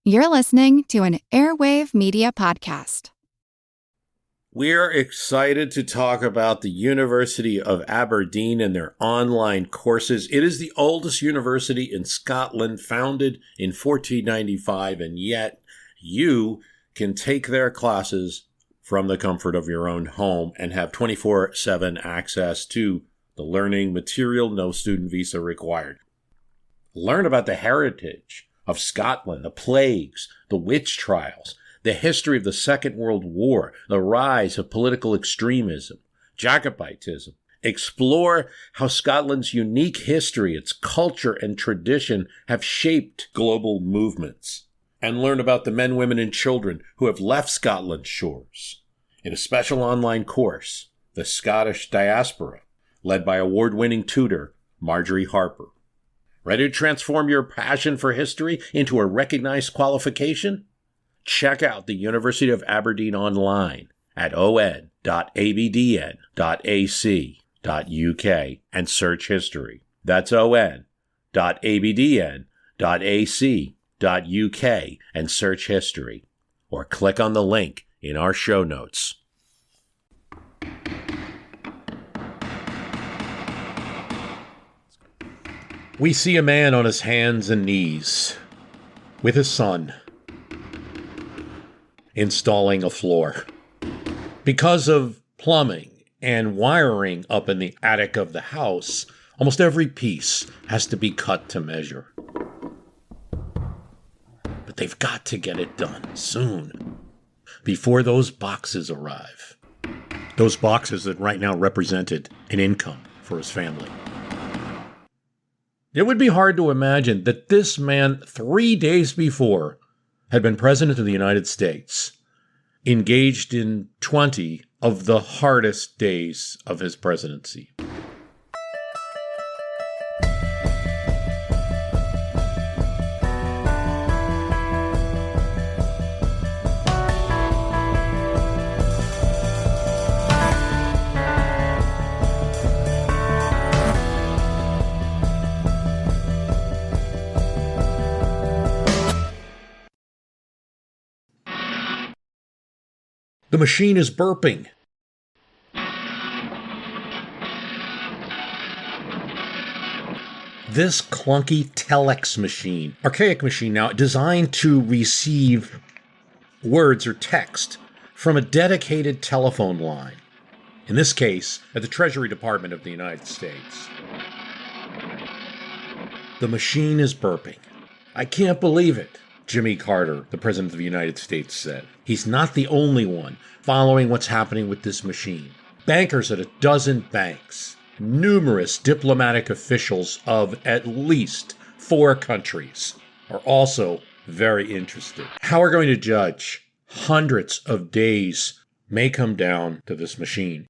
You're listening to an Airwave Media Podcast. We're excited to talk about the University of Aberdeen and their online courses. It is the oldest university in Scotland, founded in 1495, and yet you can take their classes from the comfort of your own home and have 24/7 access to the learning material, no student visa required. Learn about the heritage of Scotland, the plagues, the witch trials, the history of the Second World War, the rise of political extremism, Jacobitism. Explore how Scotland's unique history, its culture, and tradition have shaped global movements. And learn about the men, women, and children who have left Scotland's shores in a special online course, The Scottish Diaspora, led by award-winning tutor Marjorie Harper. Ready to transform your passion for history into a recognized qualification? Check out the University of Aberdeen online at on.abdn.ac.uk and search history. That's on.abdn.ac.uk and search history. Or click on the link in our show notes. We see a man on his hands and knees with his son installing a floor. Because of plumbing and wiring up in the attic of the house, almost every piece has to be cut to measure. But they've got to get it done soon, before those boxes arrive. Those boxes that right now represented an income for his family. It would be hard to imagine that this man, 3 days before, had been President of the United States, engaged in 20 of the hardest days of his presidency. The machine is burping. This clunky telex machine, archaic machine now, designed to receive words or text from a dedicated telephone line. In this case, at the Treasury Department of the United States. The machine is burping. I can't believe it, Jimmy Carter, the President of the United States, said. He's not the only one following what's happening with this machine. Bankers at a dozen banks, numerous diplomatic officials of at least 4 countries are also very interested. How we're going to judge hundreds of days may come down to this machine.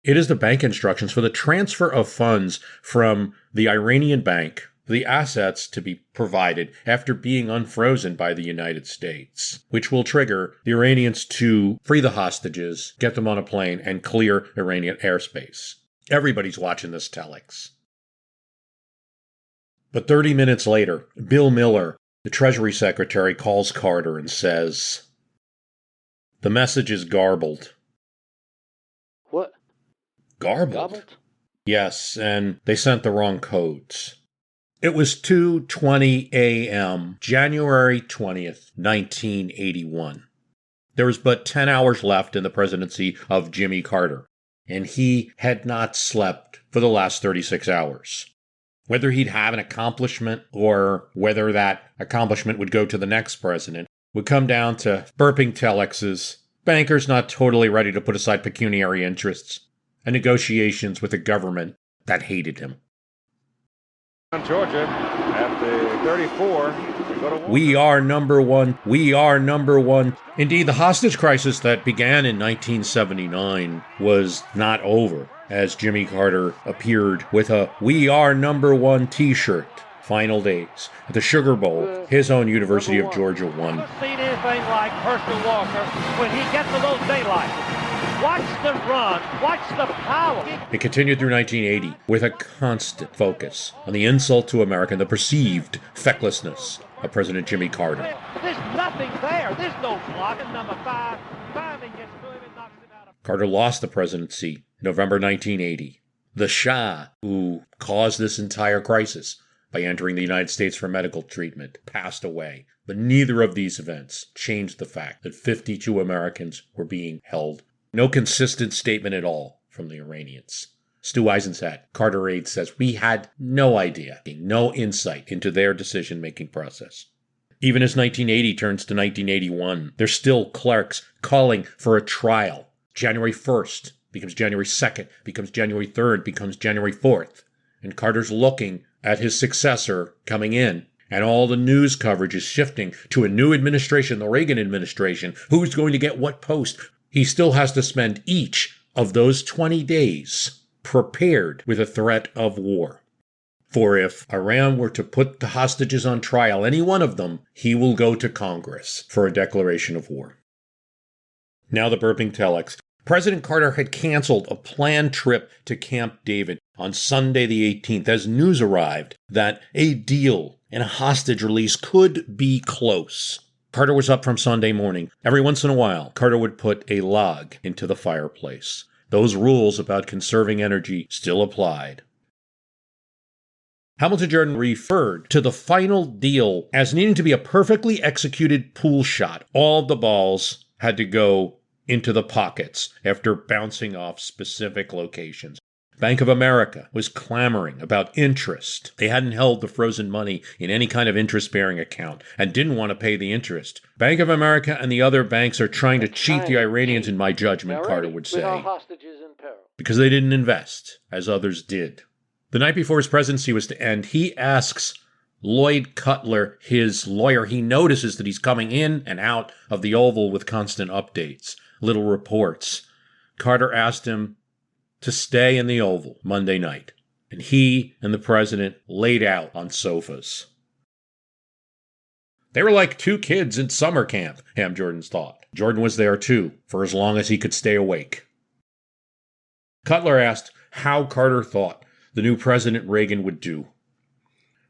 It is the bank instructions for the transfer of funds from the Iranian bank, the assets to be provided after being unfrozen by the United States, which will trigger the Iranians to free the hostages, get them on a plane, and clear Iranian airspace. Everybody's watching this telex. But 30 minutes later, Bill Miller, the Treasury Secretary, calls Carter and says, "The message is garbled." What? Garbled? Yes, and they sent the wrong codes. It was 2:20 a.m., January 20th, 1981. There was but 10 hours left in the presidency of Jimmy Carter, and he had not slept for the last 36 hours. Whether he'd have an accomplishment or whether that accomplishment would go to the next president would come down to burping telexes, bankers not totally ready to put aside pecuniary interests, and negotiations with a government that hated him. Georgia at the 34. We are number one. We are number one. Indeed, the hostage crisis that began in 1979 was not over, as Jimmy Carter appeared with a "We Are Number One" t-shirt. Final days at the Sugar Bowl, his own University of Georgia won. I've seen anything like Herschel Walker when he gets a little daylight. Watch the run. Watch the power. It continued through 1980 with a constant focus on the insult to America and the perceived fecklessness of President Jimmy Carter. There's nothing there. There's no blocking. Number 5 finally gets to him and knocks it out of. Carter lost the presidency in November 1980. The Shah, who caused this entire crisis by entering the United States for medical treatment, passed away. But neither of these events changed the fact that 52 Americans were being held. No consistent statement at all from the Iranians. Stu Eisenstadt, Carter aide, says, "We had no idea, no insight into their decision-making process." Even as 1980 turns to 1981, there's still clerks calling for a trial. January 1st becomes January 2nd, becomes January 3rd, becomes January 4th. And Carter's looking at his successor coming in, and all the news coverage is shifting to a new administration, the Reagan administration. Who's going to get what post? He still has to spend each of those 20 days prepared with a threat of war. For if Iran were to put the hostages on trial, any one of them, he will go to Congress for a declaration of war. Now the burping telex. President Carter had canceled a planned trip to Camp David on Sunday the 18th as news arrived that a deal and a hostage release could be close. Carter was up from Sunday morning. Every once in a while, Carter would put a log into the fireplace. Those rules about conserving energy still applied. Hamilton Jordan referred to the final deal as needing to be a perfectly executed pool shot. All of the balls had to go into the pockets after bouncing off specific locations. Bank of America was clamoring about interest. They hadn't held the frozen money in any kind of interest-bearing account and didn't want to pay the interest. Bank of America and the other banks are trying to cheat the Iranians, in my judgment, Carter would say, because they didn't invest, as others did. The night before his presidency was to end, he asks Lloyd Cutler, his lawyer, he notices that he's coming in and out of the Oval with constant updates, little reports. Carter asked him to stay in the Oval Monday night, and he and the president laid out on sofas. They were like two kids in summer camp, Ham Jordan's thought. Jordan was there too, for as long as he could stay awake. Cutler asked how Carter thought the new President Reagan would do.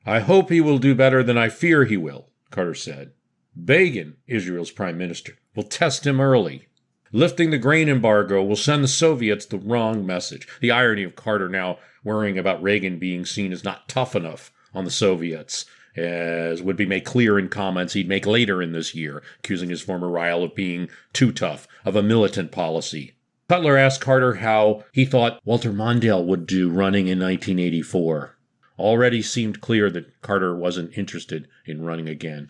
"I hope he will do better than I fear he will," Carter said. "Begin, Israel's prime minister, will test him early. Lifting the grain embargo will send the Soviets the wrong message." The irony of Carter now worrying about Reagan being seen as not tough enough on the Soviets, as would be made clear in comments he'd make later in this year, accusing his former rival of being too tough, of a militant policy. Cutler asked Carter how he thought Walter Mondale would do running in 1984. Already seemed clear that Carter wasn't interested in running again.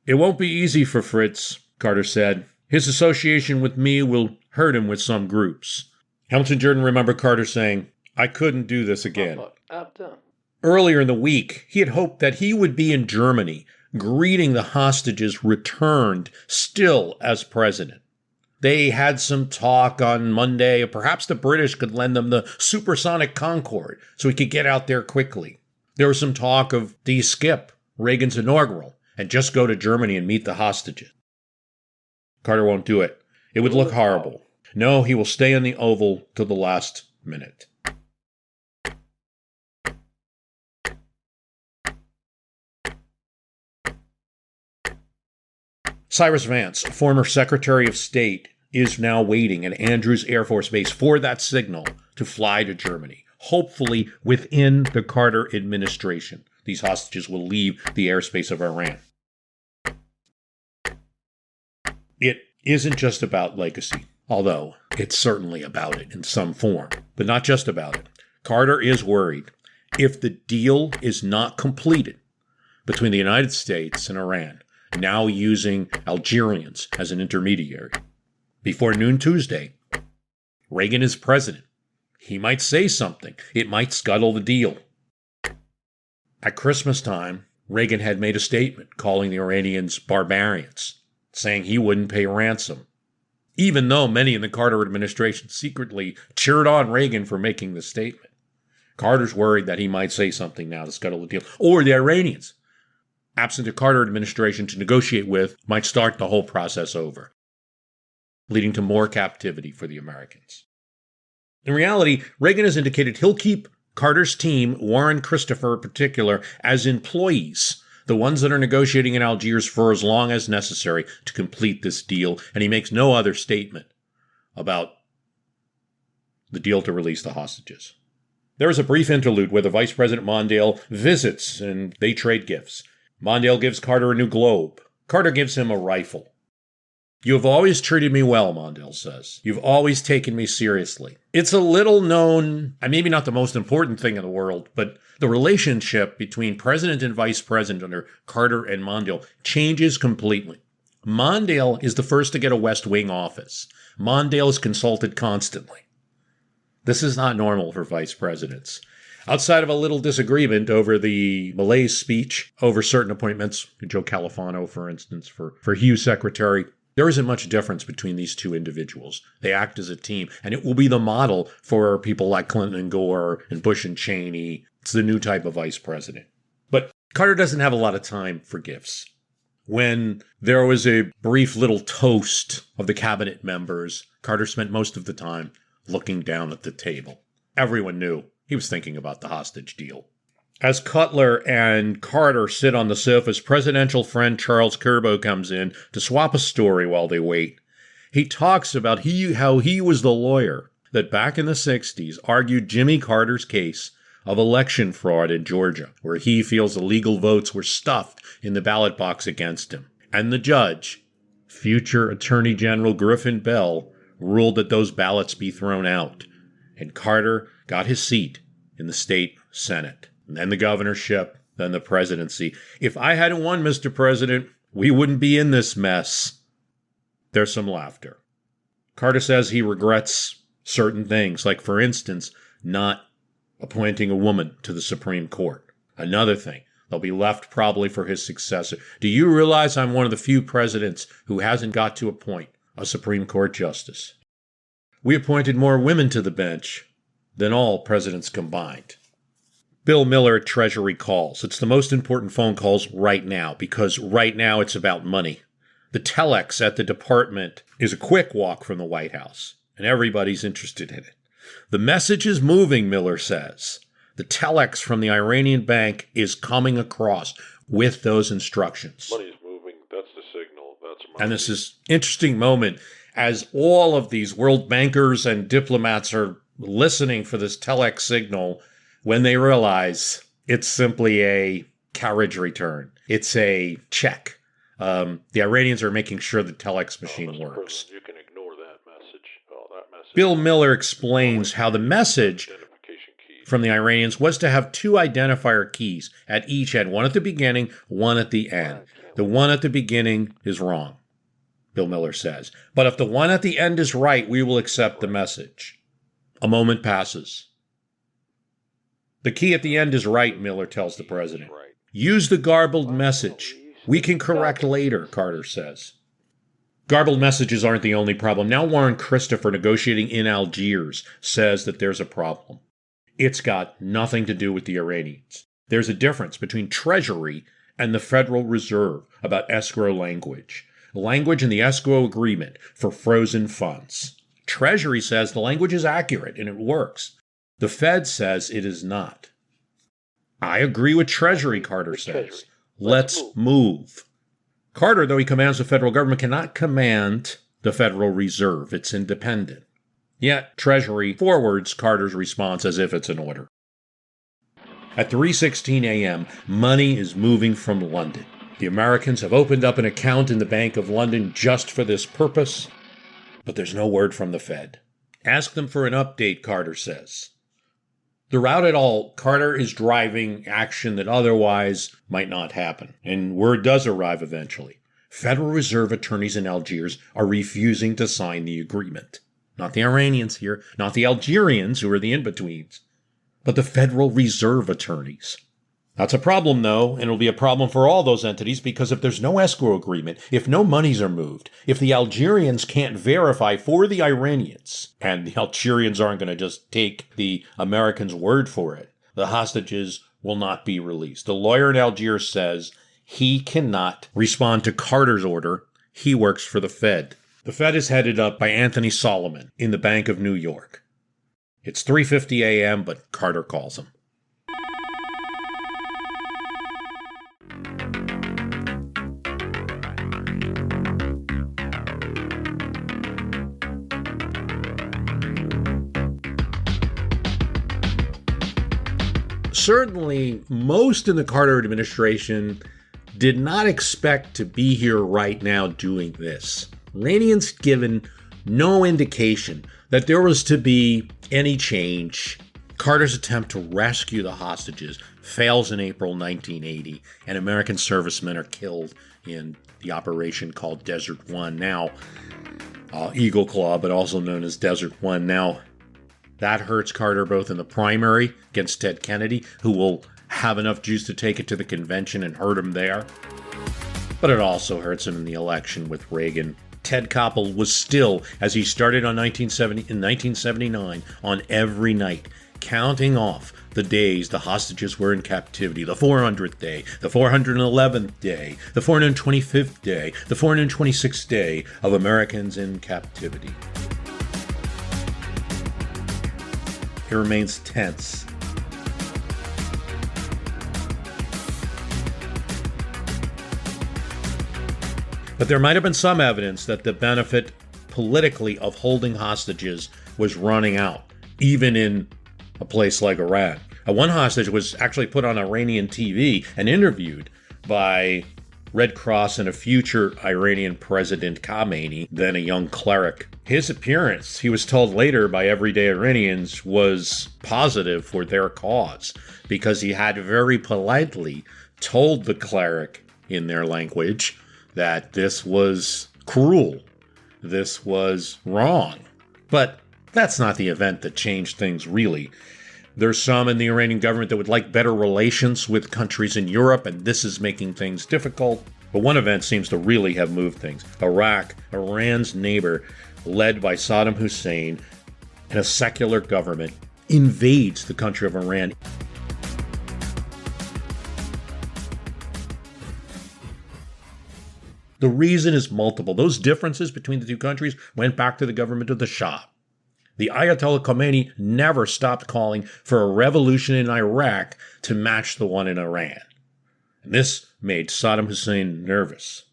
"It won't be easy for Fritz," Carter said. "His association with me will hurt him with some groups." Hamilton Jordan remembered Carter saying, "I couldn't do this again." Earlier in the week, he had hoped that he would be in Germany, greeting the hostages returned still as president. They had some talk on Monday, perhaps the British could lend them the supersonic Concorde so he could get out there quickly. There was some talk of, do you skip Reagan's inaugural and just go to Germany and meet the hostages? Carter won't do it. It would look horrible. No, he will stay in the Oval till the last minute. Cyrus Vance, former Secretary of State, is now waiting at Andrews Air Force Base for that signal to fly to Germany. Hopefully within the Carter administration, these hostages will leave the airspace of Iran. It isn't just about legacy, although it's certainly about it in some form, but not just about it. Carter is worried if the deal is not completed between the United States and Iran, now using Algerians as an intermediary. Before noon Tuesday, Reagan is president. He might say something. It might scuttle the deal. At Christmas time, Reagan had made a statement calling the Iranians barbarians, saying he wouldn't pay ransom, even though many in the Carter administration secretly cheered on Reagan for making the statement. Carter's worried that he might say something now to scuttle the deal, or the Iranians, absent a Carter administration to negotiate with, might start the whole process over. leading to more captivity for the Americans. In reality, Reagan has indicated he'll keep Carter's team, Warren Christopher in particular, as employees, the ones that are negotiating in Algiers for as long as necessary to complete this deal, and he makes no other statement about the deal to release the hostages. There is a brief interlude where the Vice President Mondale visits and they trade gifts. Mondale gives Carter a new globe. Carter gives him a rifle. "You have always treated me well," Mondale says. "You've always taken me seriously." It's a little known, and maybe not the most important thing in the world, but the relationship between President and Vice President under Carter and Mondale changes completely. Mondale is the first to get a West Wing office. Mondale is consulted constantly. This is not normal for vice presidents. Outside of a little disagreement over the Malaise speech, over certain appointments, Joe Califano, for instance, for Hughes secretary, there isn't much difference between these two individuals. They act as a team, and it will be the model for people like Clinton and Gore and Bush and Cheney. It's the new type of vice president. But Carter doesn't have a lot of time for gifts. When there was a brief little toast of the cabinet members, Carter spent most of the time looking down at the table. Everyone knew he was thinking about the hostage deal. As Cutler and Carter sit on the sofas, presidential friend Charles Kerbo comes in to swap a story while they wait. He talks about how he was the lawyer that back in the 60s argued Jimmy Carter's case of election fraud in Georgia, where he feels illegal votes were stuffed in the ballot box against him. And the judge, future Attorney General Griffin Bell, ruled that those ballots be thrown out. And Carter got his seat in the state Senate. And then the governorship, then the presidency. "If I hadn't won, Mr. President, we wouldn't be in this mess." There's some laughter. Carter says he regrets certain things, like, for instance, not appointing a woman to the Supreme Court. Another thing, they'll be left probably for his successor. "Do you realize I'm one of the few presidents who hasn't got to appoint a Supreme Court justice? We appointed more women to the bench than all presidents combined." Bill Miller at Treasury calls. It's the most important phone calls right now, because right now it's about money. The telex at the department is a quick walk from the White House, and everybody's interested in it. The message is moving, Miller says. The telex from the Iranian bank is coming across with those instructions. Money's moving. That's the signal. That's money. And this is an interesting moment as all of these world bankers and diplomats are listening for this telex signal when they realize it's simply a carriage return. It's a check. The Iranians are making sure the telex machine works. You can ignore that message. That message. Bill Miller explains how the message from the Iranians was to have two identifier keys at each end, one at the beginning, one at the end. The one at the beginning is wrong, Bill Miller says. But if the one at the end is right, we will accept the message. A moment passes. The key at the end is right, Miller tells the president. Use the garbled message. We can correct later, Carter says. Garbled messages aren't the only problem. Now Warren Christopher, negotiating in Algiers, says that there's a problem. It's got nothing to do with the Iranians. There's a difference between Treasury and the Federal Reserve about escrow language. Language in the escrow agreement for frozen funds. Treasury says the language is accurate and it works. The Fed says it is not. I agree with Treasury, Carter says. Let's move. Carter, though he commands the federal government, cannot command the Federal Reserve. It's independent. Yet Treasury forwards Carter's response as if it's an order. At 3:16 a.m., money is moving from London. The Americans have opened up an account in the Bank of London just for this purpose, but there's no word from the Fed. Ask them for an update, Carter says. Throughout it all, Carter is driving action that otherwise might not happen. And word does arrive eventually. Federal Reserve attorneys in Algiers are refusing to sign the agreement. Not the Iranians here, not the Algerians who are the in-betweens, but the Federal Reserve attorneys. That's a problem, though, and it'll be a problem for all those entities because if there's no escrow agreement, if no monies are moved, if the Algerians can't verify for the Iranians, and the Algerians aren't going to just take the Americans' word for it, the hostages will not be released. The lawyer in Algiers says he cannot respond to Carter's order. He works for the Fed. The Fed is headed up by Anthony Solomon in the Bank of New York. It's 3:50 a.m., but Carter calls him. Certainly, most in the Carter administration did not expect to be here right now doing this. Iranians given no indication that there was to be any change. Carter's attempt to rescue the hostages fails in April 1980, and American servicemen are killed in the operation called Desert One, now Eagle Claw, but also known as Desert One. Now, that hurts Carter both in the primary against Ted Kennedy, who will have enough juice to take it to the convention and hurt him there. But it also hurts him in the election with Reagan. Ted Koppel was still, as he started in 1979, on every night, counting off the days the hostages were in captivity. The 400th day, the 411th day, the 425th day, the 426th day of Americans in captivity. It remains tense. But there might have been some evidence that the benefit politically of holding hostages was running out, even in a place like Iran. One hostage was actually put on Iranian TV and interviewed by Red Cross and a future Iranian President Khamenei, then a young cleric. His appearance, he was told later by everyday Iranians, was positive for their cause because he had very politely told the cleric in their language that this was cruel, this was wrong. But that's not the event that changed things, really. There's some in the Iranian government that would like better relations with countries in Europe, and this is making things difficult. But one event seems to really have moved things. Iraq, Iran's neighbor, led by Saddam Hussein and a secular government, invades the country of Iran. The reason is multiple. Those differences between the two countries went back to the government of the Shah. The Ayatollah Khomeini never stopped calling for a revolution in Iraq to match the one in Iran. And this made Saddam Hussein nervous.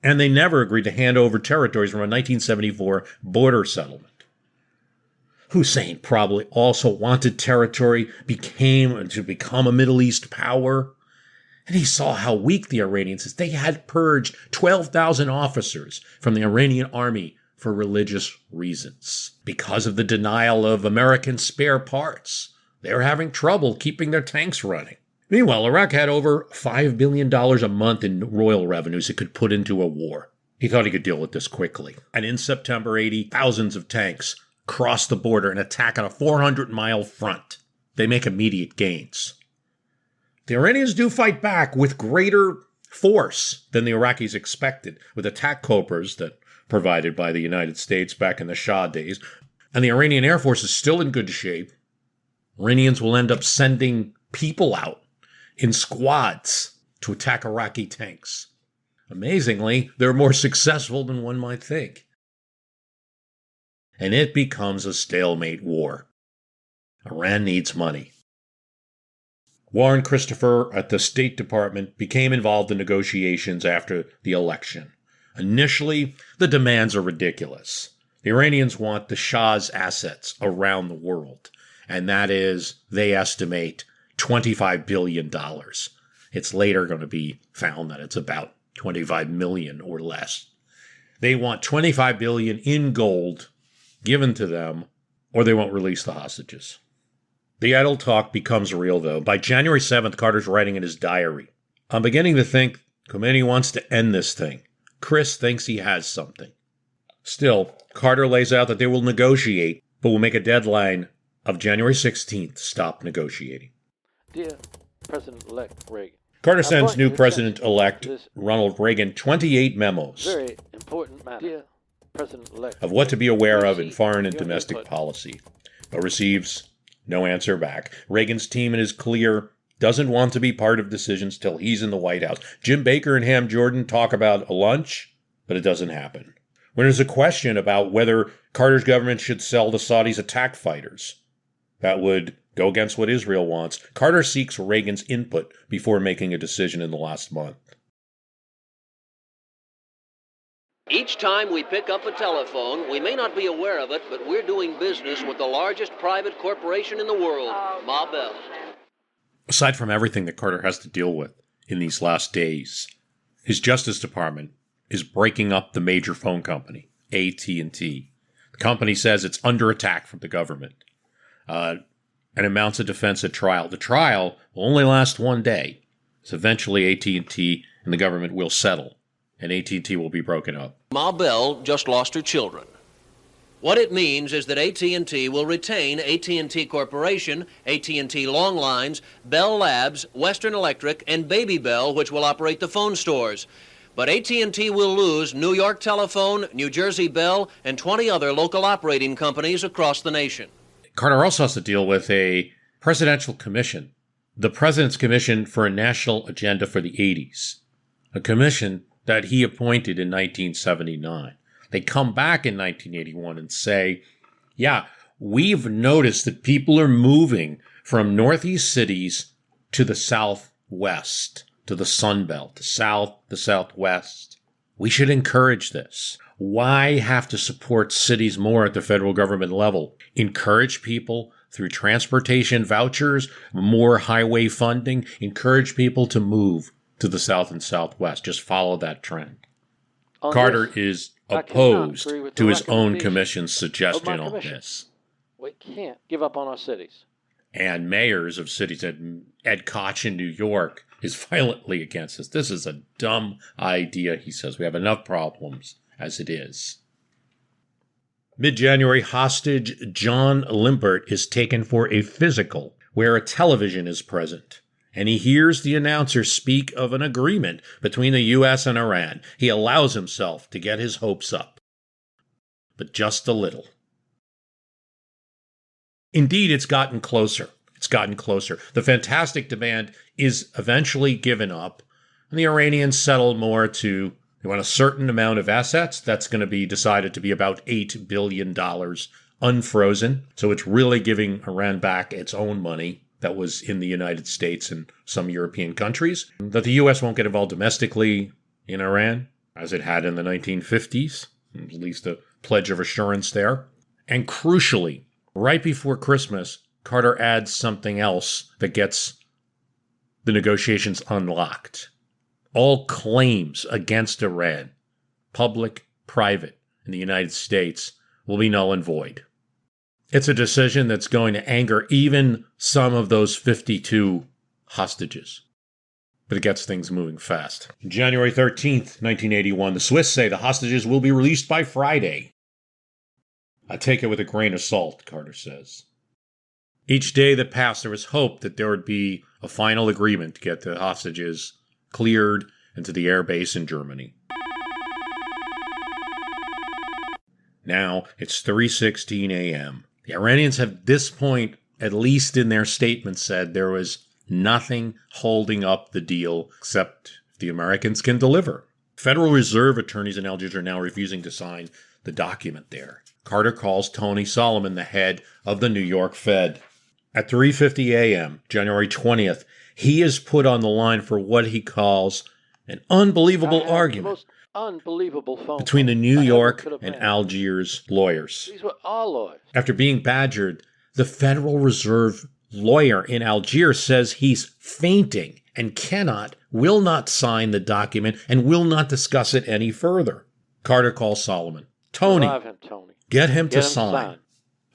And they never agreed to hand over territories from a 1974 border settlement. Hussein probably also wanted territory to become a Middle East power. And he saw how weak the Iranians is. They had purged 12,000 officers from the Iranian army for religious reasons. Because of the denial of American spare parts, they were having trouble keeping their tanks running. Meanwhile, Iraq had over $5 billion a month in royal revenues it could put into a war. He thought he could deal with this quickly. And in September 80, thousands of tanks cross the border and attack on a 400-mile front. They make immediate gains. The Iranians do fight back with greater force than the Iraqis expected, with attack cobras that provided by the United States back in the Shah days. And the Iranian Air Force is still in good shape. Iranians will end up sending people out in squads to attack Iraqi tanks. Amazingly, they're more successful than one might think. And it becomes a stalemate war. Iran needs money. Warren Christopher at the State Department became involved in negotiations after the election. Initially, the demands are ridiculous. The Iranians want the Shah's assets around the world, and that is, they estimate, $25 billion. It's later going to be found that it's about 25 million or less. They want 25 billion in gold given to them, or they won't release the hostages. The idle talk becomes real, though. By January 7th, Carter's writing in his diary, "I'm beginning to think Khomeini wants to end this thing. Chris thinks he has something." Still, Carter lays out that they will negotiate, but will make a deadline of January 16th to stop negotiating. Dear President-elect Reagan, Carter sends new President-elect Ronald Reagan 28 memos very important matter. Dear President-elect of what to be aware of in foreign and domestic policy, but receives no answer back. Reagan's team, it is clear, doesn't want to be part of decisions till he's in the White House. Jim Baker and Ham Jordan talk about a lunch, but it doesn't happen. When there's a question about whether Carter's government should sell the Saudis attack fighters that would go against what Israel wants, Carter seeks Reagan's input before making a decision in the last month. Each time we pick up a telephone, we may not be aware of it, but we're doing business with the largest private corporation in the world, Ma Bell. Aside from everything that Carter has to deal with in these last days, his Justice Department is breaking up the major phone company, AT&T. The company says it's under attack from the government and it mounts a defense at trial. The trial will only last one day, so eventually AT&T and the government will settle, and AT&T will be broken up. Ma Bell just lost her children. What it means is that AT&T will retain AT&T Corporation, AT&T Long Lines, Bell Labs, Western Electric, and Baby Bell, which will operate the phone stores. But AT&T will lose New York Telephone, New Jersey Bell, and 20 other local operating companies across the nation. Carter also has to deal with a presidential commission, the President's Commission for a National Agenda for the 80s, a commission that he appointed in 1979. They come back in 1981 and say, yeah, we've noticed that people are moving from northeast cities to the southwest, to the Sun Belt, the south, the southwest. We should encourage this. Why have to support cities more at the federal government level? Encourage people through transportation vouchers, more highway funding, encourage people to move to the south and southwest. Just follow that trend. Carter is opposed to his own commission's suggestion on this. We can't give up on our cities. And mayors of cities, Ed Koch in New York, is violently against this. This is a dumb idea, he says. We have enough problems as it is. Mid-January, hostage John Limpert is taken for a physical where a television is present, and he hears the announcer speak of an agreement between the U.S. and Iran. He allows himself to get his hopes up, but just a little. Indeed, it's gotten closer. It's gotten closer. The fantastic demand is eventually given up, and the Iranians settle more to, they want a certain amount of assets. That's going to be decided to be about $8 billion unfrozen. So it's really giving Iran back its own money that was in the United States and some European countries. That the U.S. won't get involved domestically in Iran, as it had in the 1950s, at least a pledge of assurance there. And crucially, right before Christmas, Carter adds something else that gets the negotiations unlocked. All claims against Iran, public, private, in the United States, will be null and void. It's a decision that's going to anger even some of those 52 hostages. But it gets things moving fast. January 13th, 1981, the Swiss say the hostages will be released by Friday. I take it with a grain of salt, Carter says. Each day that passed, there was hope that there would be a final agreement to get the hostages cleared into the air base in Germany. Now it's 3:16 a.m. The Iranians have at this point, at least in their statement, said there was nothing holding up the deal except if the Americans can deliver. Federal Reserve attorneys in Algiers are now refusing to sign the document there. Carter calls Tony Solomon, the head of the New York Fed. At 3:50 a.m., January 20th, he is put on the line for what he calls an unbelievable argument between the New York and Algiers lawyers. These were all lawyers. After being badgered, the Federal Reserve lawyer in Algiers says he's fainting and will not sign the document and will not discuss it any further. Carter calls Solomon. Tony, get him to sign.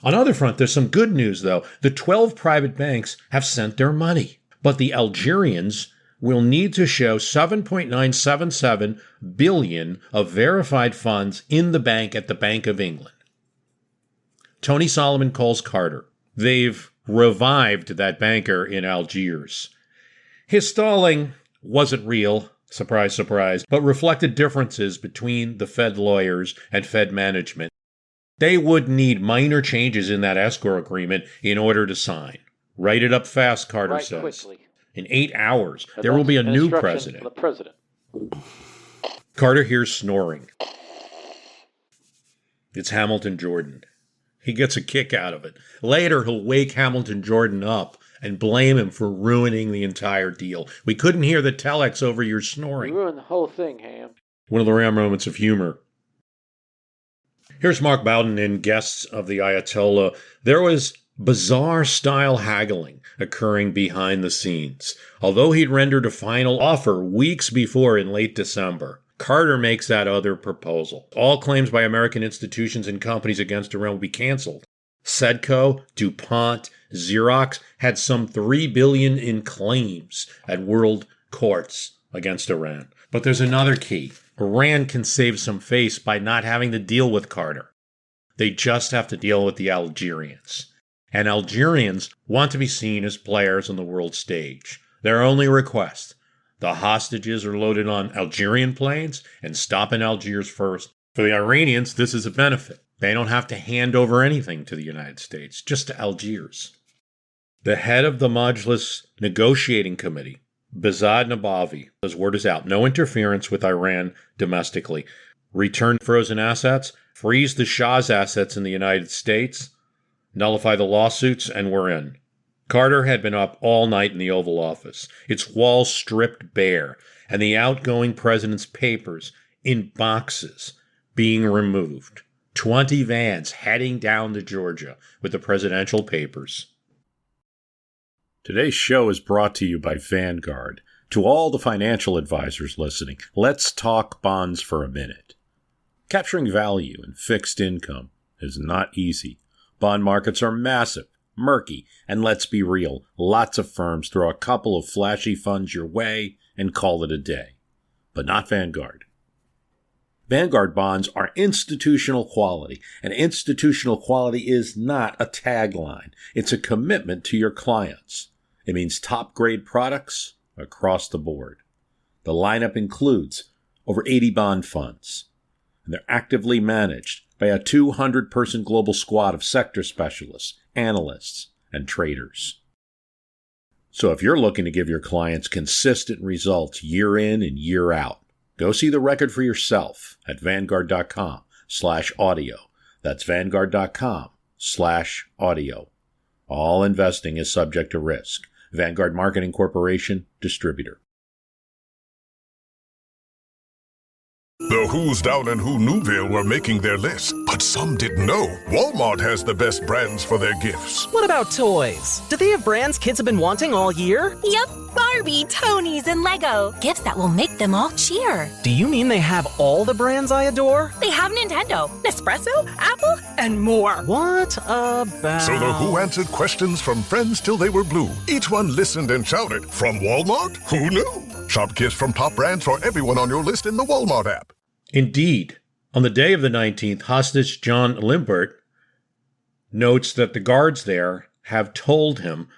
On the other front, there's some good news, though. The 12 private banks have sent their money, but the Algerians will need to show $7.977 billion of verified funds in the bank at the Bank of England. Tony Solomon calls Carter. They've revived that banker in Algiers. His stalling wasn't real, surprise, surprise, but reflected differences between the Fed lawyers and Fed management. They would need minor changes in that escrow agreement in order to sign. Write it up fast, Carter says. Quickly. In 8 hours, there will be a new president. The president. Carter hears snoring. It's Hamilton Jordan. He gets a kick out of it. Later, he'll wake Hamilton Jordan up and blame him for ruining the entire deal. We couldn't hear the telex over your snoring. You ruined the whole thing, Ham. One of the rare moments of humor. Here's Mark Bowden in Guests of the Ayatollah. There was bizarre style haggling occurring behind the scenes. Although he'd rendered a final offer weeks before in late December, Carter makes that other proposal. All claims by American institutions and companies against Iran will be canceled. Sedco, DuPont, Xerox had some $3 billion in claims at world courts against Iran. But there's another key. Iran can save some face by not having to deal with Carter. They just have to deal with the Algerians. And Algerians want to be seen as players on the world stage. Their only request: the hostages are loaded on Algerian planes and stop in Algiers first. For the Iranians, this is a benefit. They don't have to hand over anything to the United States, just to Algiers. The head of the Majlis Negotiating Committee, Behzad Nabavi, his word is out: no interference with Iran domestically. Return frozen assets, freeze the Shah's assets in the United States, nullify the lawsuits, and we're in. Carter had been up all night in the Oval Office, its walls stripped bare, and the outgoing president's papers in boxes being removed. 20 vans heading down to Georgia with the presidential papers. Today's show is brought to you by Vanguard. To all the financial advisors listening, let's talk bonds for a minute. Capturing value in fixed income is not easy. Bond markets are massive, murky, and let's be real, lots of firms throw a couple of flashy funds your way and call it a day. But not Vanguard. Vanguard bonds are institutional quality, and institutional quality is not a tagline. It's a commitment to your clients. It means top-grade products across the board. The lineup includes over 80 bond funds, and they're actively managed by a 200-person global squad of sector specialists, analysts, and traders. So if you're looking to give your clients consistent results year in and year out, go see the record for yourself at Vanguard.com/audio. That's Vanguard.com/audio. All investing is subject to risk. Vanguard Marketing Corporation, distributor. The Who's Down and Who Newville were making their list, but some didn't know Walmart has the best brands for their gifts. What about toys? Do they have brands kids have been wanting all year? Yep, Barbie, Tony's, and Lego. Gifts that will make them all cheer. Do you mean they have all the brands I adore? They have Nintendo, Nespresso, Apple, and more. What about... So the Who answered questions from friends till they were blue. Each one listened and shouted, from Walmart? Who knew? Shop gifts from top brands for everyone on your list in the Walmart app. Indeed, on the day of the 19th, hostage John Limbert notes that the guards there have told him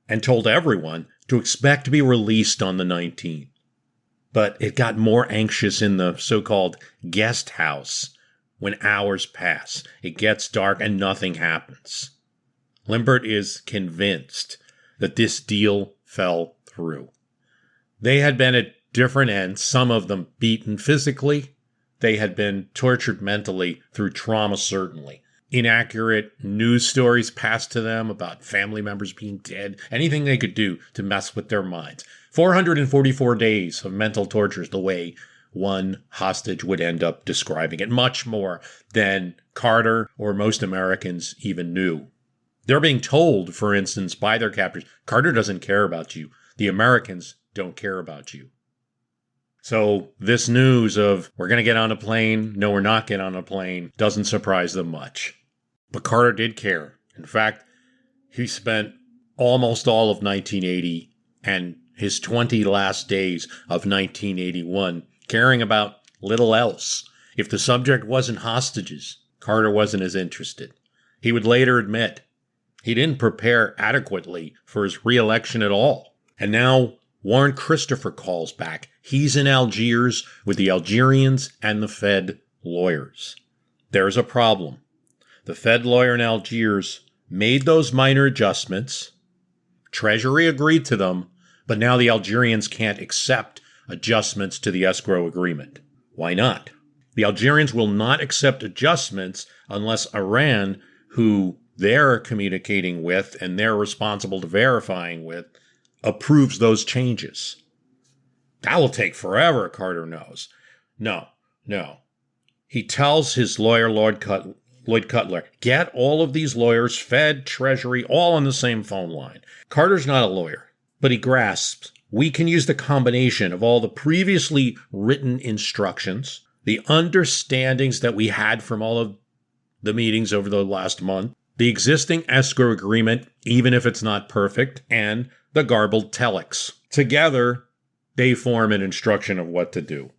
and told everyone to expect to be released on the 19th. But it got more anxious in the so-called guest house when hours pass. It gets dark and nothing happens. Limbert is convinced that this deal fell through. They had been at different ends, some of them beaten physically. They had been tortured mentally through trauma, certainly. Inaccurate news stories passed to them about family members being dead, anything they could do to mess with their minds. 444 days of mental torture is the way one hostage would end up describing it, much more than Carter or most Americans even knew. They're being told, for instance, by their captors, Carter doesn't care about you. The Americans don't care about you. So this news of we're going to get on a plane, no, we're not getting on a plane, doesn't surprise them much. But Carter did care. In fact, he spent almost all of 1980 and his 20 last days of 1981 caring about little else. If the subject wasn't hostages, Carter wasn't as interested. He would later admit he didn't prepare adequately for his re-election at all. And now Warren Christopher calls back. He's in Algiers with the Algerians and the Fed lawyers. There's a problem. The Fed lawyer in Algiers made those minor adjustments. Treasury agreed to them, but now the Algerians can't accept adjustments to the escrow agreement. Why not? The Algerians will not accept adjustments unless Iran, who they're communicating with and they're responsible to verifying with, approves those changes. That will take forever, Carter knows. No. He tells his lawyer, Lloyd Cutler, get all of these lawyers, Fed, Treasury, all on the same phone line. Carter's not a lawyer, but he grasps we can use the combination of all the previously written instructions, the understandings that we had from all of the meetings over the last month, the existing escrow agreement, even if it's not perfect, and the garbled telex. Together, they form an instruction of what to do.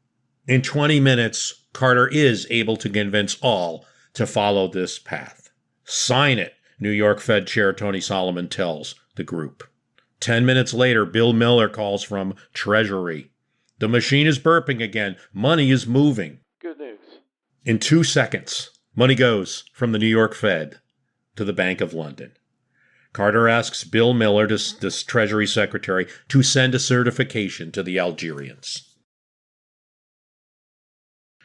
In 20 minutes, Carter is able to convince all to follow this path. Sign it, New York Fed Chair Tony Solomon tells the group. 10 minutes later, Bill Miller calls from Treasury. The machine is burping again. Money is moving. Good news. In 2 seconds, money goes from the New York Fed to the Bank of London. Carter asks Bill Miller, this Treasury Secretary, to send a certification to the Algerians.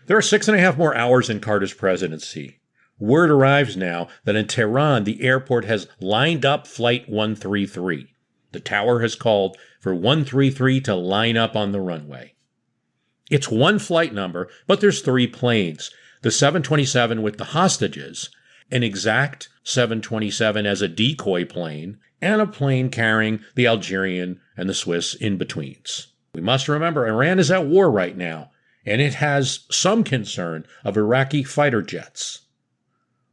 There are 6.5 more hours in Carter's presidency. Word arrives now that in Tehran, the airport has lined up Flight 133. The tower has called for 133 to line up on the runway. It's one flight number, but there's 3 planes. The 727 with the hostages, an exact 727 as a decoy plane, and a plane carrying the Algerian and the Swiss in-betweens. We must remember Iran is at war right now, and it has some concern of Iraqi fighter jets.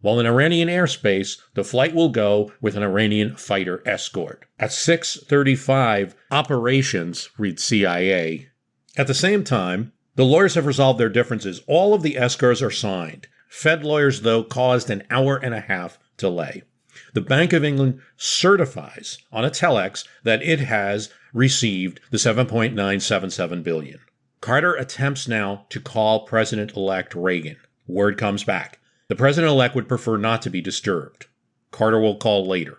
While in Iranian airspace, the flight will go with an Iranian fighter escort. At 6:35, operations, reads CIA. At the same time, the lawyers have resolved their differences. All of the escorts are signed. Fed lawyers, though, caused an hour-and-a-half delay. The Bank of England certifies on a telex that it has received the $7.977 billion. Carter attempts now to call President-elect Reagan. Word comes back. The president-elect would prefer not to be disturbed. Carter will call later.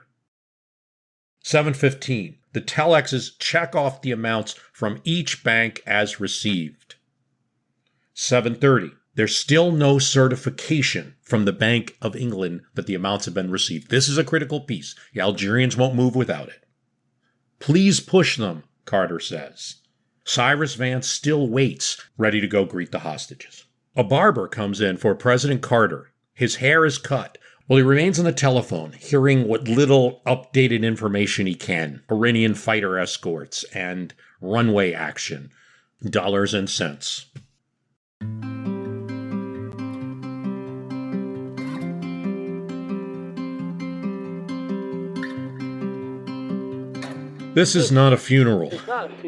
7:15. The telexes check off the amounts from each bank as received. 7:30. There's still no certification from the Bank of England that the amounts have been received. This is a critical piece. The Algerians won't move without it. Please push them, Carter says. Cyrus Vance still waits, ready to go greet the hostages. A barber comes in for President Carter. His hair is cut. Well, he remains on the telephone, hearing what little updated information he can. Iranian fighter escorts and runway action. Dollars and cents. This is not a funeral,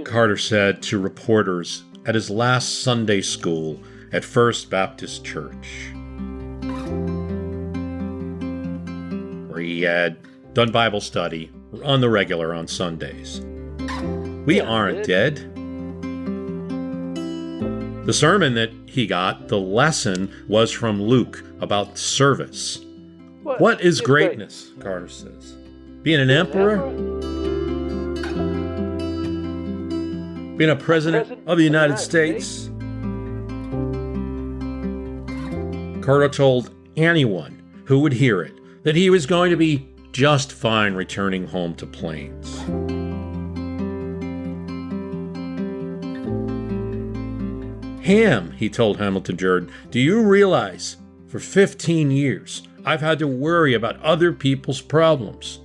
Carter said to reporters at his last Sunday school at First Baptist Church, where he had done Bible study on the regular on Sundays. We aren't dead. The sermon that he got, the lesson, was from Luke about service. What is greatness, Carter says? Being an emperor? Being a president of the United States? Carter told anyone who would hear it that he was going to be just fine returning home to Plains. Ham, he told Hamilton Jordan, do you realize for 15 years I've had to worry about other people's problems?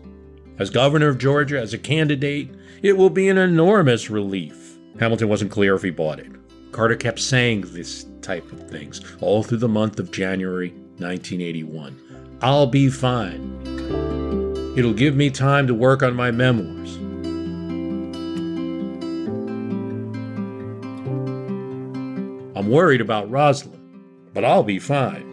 As governor of Georgia, as a candidate, it will be an enormous relief. Hamilton wasn't clear if he bought it. Carter kept saying this type of things all through the month of January 1981. I'll be fine. It'll give me time to work on my memoirs. I'm worried about Rosalind, but I'll be fine.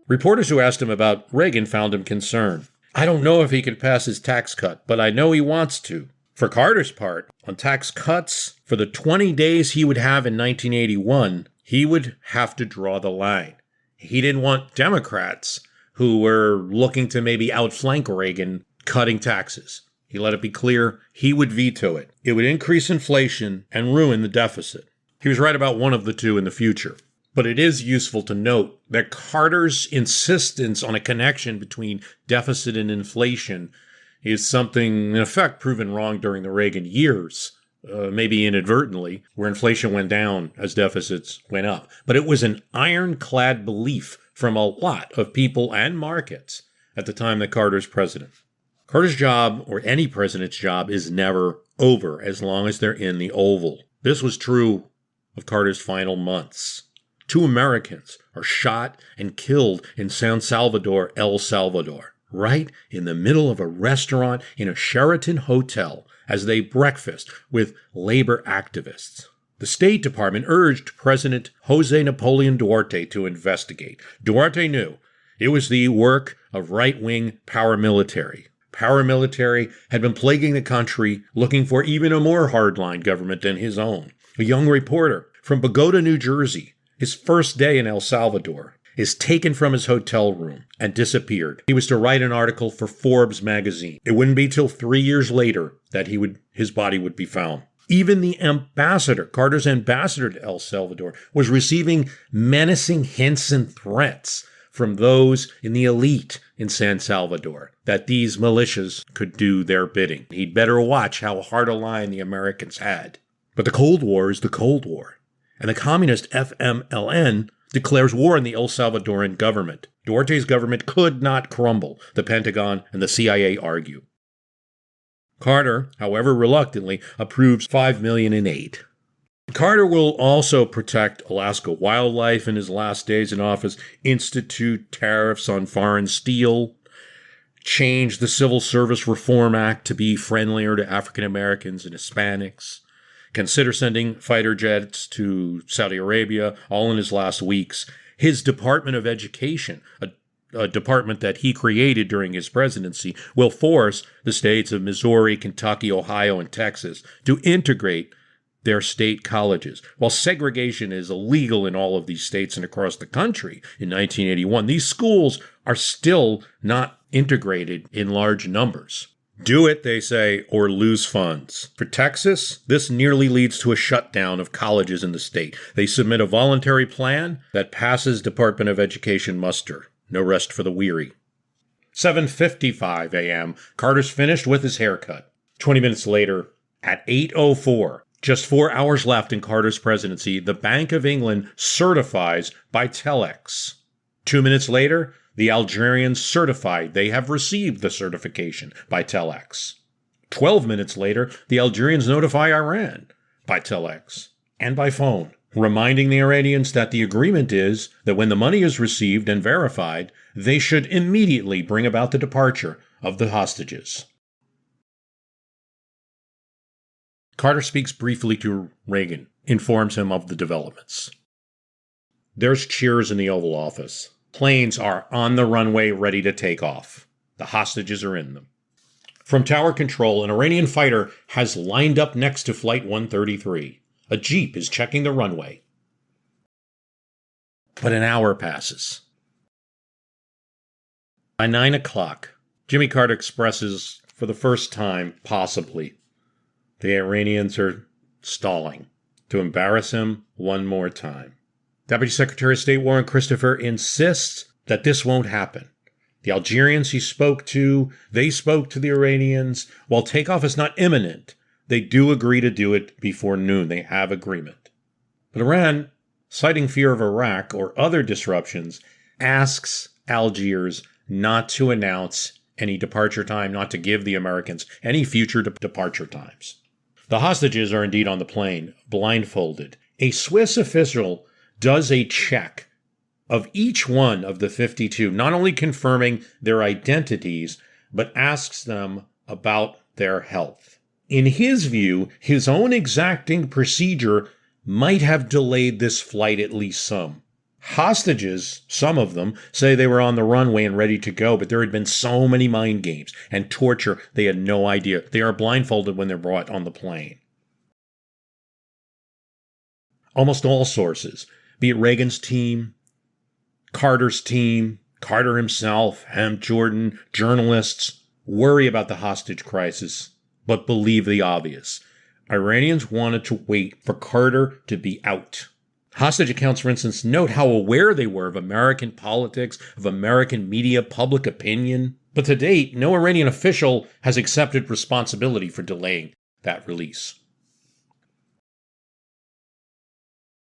Reporters who asked him about Reagan found him concerned. I don't know if he can pass his tax cut, but I know he wants to. For Carter's part, on tax cuts, for the 20 days he would have in 1981, he would have to draw the line. He didn't want Democrats who were looking to maybe outflank Reagan cutting taxes. He let it be clear he would veto it. It would increase inflation and ruin the deficit. He was right about one of the two in the future. But it is useful to note that Carter's insistence on a connection between deficit and inflation is something, in effect, proven wrong during the Reagan years, maybe inadvertently, where inflation went down as deficits went up. But it was an ironclad belief from a lot of people and markets at the time that Carter's president. Carter's job, or any president's job, is never over as long as they're in the Oval. This was true of Carter's final months. 2 Americans are shot and killed in San Salvador, El Salvador, right in the middle of a restaurant in a Sheraton hotel as they breakfast with labor activists. The State Department urged President Jose Napoleon Duarte to investigate. Duarte knew it was the work of right-wing paramilitary. Paramilitary had been plaguing the country, looking for even a more hardline government than his own. A young reporter from Bogota, New Jersey, his first day in El Salvador, is taken from his hotel room and disappeared. He was to write an article for Forbes magazine. It wouldn't be till 3 years later that his body would be found. Even the ambassador, Carter's ambassador to El Salvador, was receiving menacing hints and threats from those in the elite in San Salvador that these militias could do their bidding. He'd better watch how hard a line the Americans had. But the Cold War is the Cold War. And the communist FMLN declares war on the El Salvadoran government. Duarte's government could not crumble, the Pentagon and the CIA argue. Carter, however reluctantly, approves $5 million in aid. Carter will also protect Alaska wildlife in his last days in office, institute tariffs on foreign steel, change the Civil Service Reform Act to be friendlier to African Americans and Hispanics, consider sending fighter jets to Saudi Arabia, all in his last weeks. His Department of Education, a department that he created during his presidency, will force the states of Missouri, Kentucky, Ohio, and Texas to integrate their state colleges. While segregation is illegal in all of these states and across the country in 1981, these schools are still not integrated in large numbers. Do it, they say, or lose funds. For Texas, this nearly leads to a shutdown of colleges in the state. They submit a voluntary plan that passes Department of Education muster. No rest for the weary. 7:55 a.m., Carter's finished with his haircut. 20 minutes later, at 8:04, just 4 hours left in Carter's presidency, the Bank of England certifies by telex. 2 minutes later, the Algerians certified they have received the certification by telex. 12 minutes later, the Algerians notify Iran by telex and by phone, reminding the Iranians that the agreement is that when the money is received and verified, they should immediately bring about the departure of the hostages. Carter speaks briefly to Reagan, informs him of the developments. There's cheers in the Oval Office. Planes are on the runway ready to take off. The hostages are in them. From tower control, an Iranian fighter has lined up next to Flight 133. A jeep is checking the runway. But an hour passes. By 9 o'clock, Jimmy Carter expresses, for the first time, possibly, the Iranians are stalling to embarrass him one more time. Deputy Secretary of State Warren Christopher insists that this won't happen. The Algerians he spoke to, they spoke to the Iranians. While takeoff is not imminent, they do agree to do it before noon. They have agreement. But Iran, citing fear of Iraq or other disruptions, asks Algiers not to announce any departure time, not to give the Americans any future departure times. The hostages are indeed on the plane, blindfolded. A Swiss official does a check of each one of the 52, not only confirming their identities, but asks them about their health. In his view, his own exacting procedure might have delayed this flight at least some. Hostages, some of them, say they were on the runway and ready to go, but there had been so many mind games and torture, they had no idea. They are blindfolded when they're brought on the plane. Almost all sources, be it Reagan's team, Carter's team, Carter himself, Hemp Jordan, journalists worry about the hostage crisis, but believe the obvious. Iranians wanted to wait for Carter to be out. Hostage accounts, for instance, note how aware they were of American politics, of American media, public opinion. But to date, no Iranian official has accepted responsibility for delaying that release.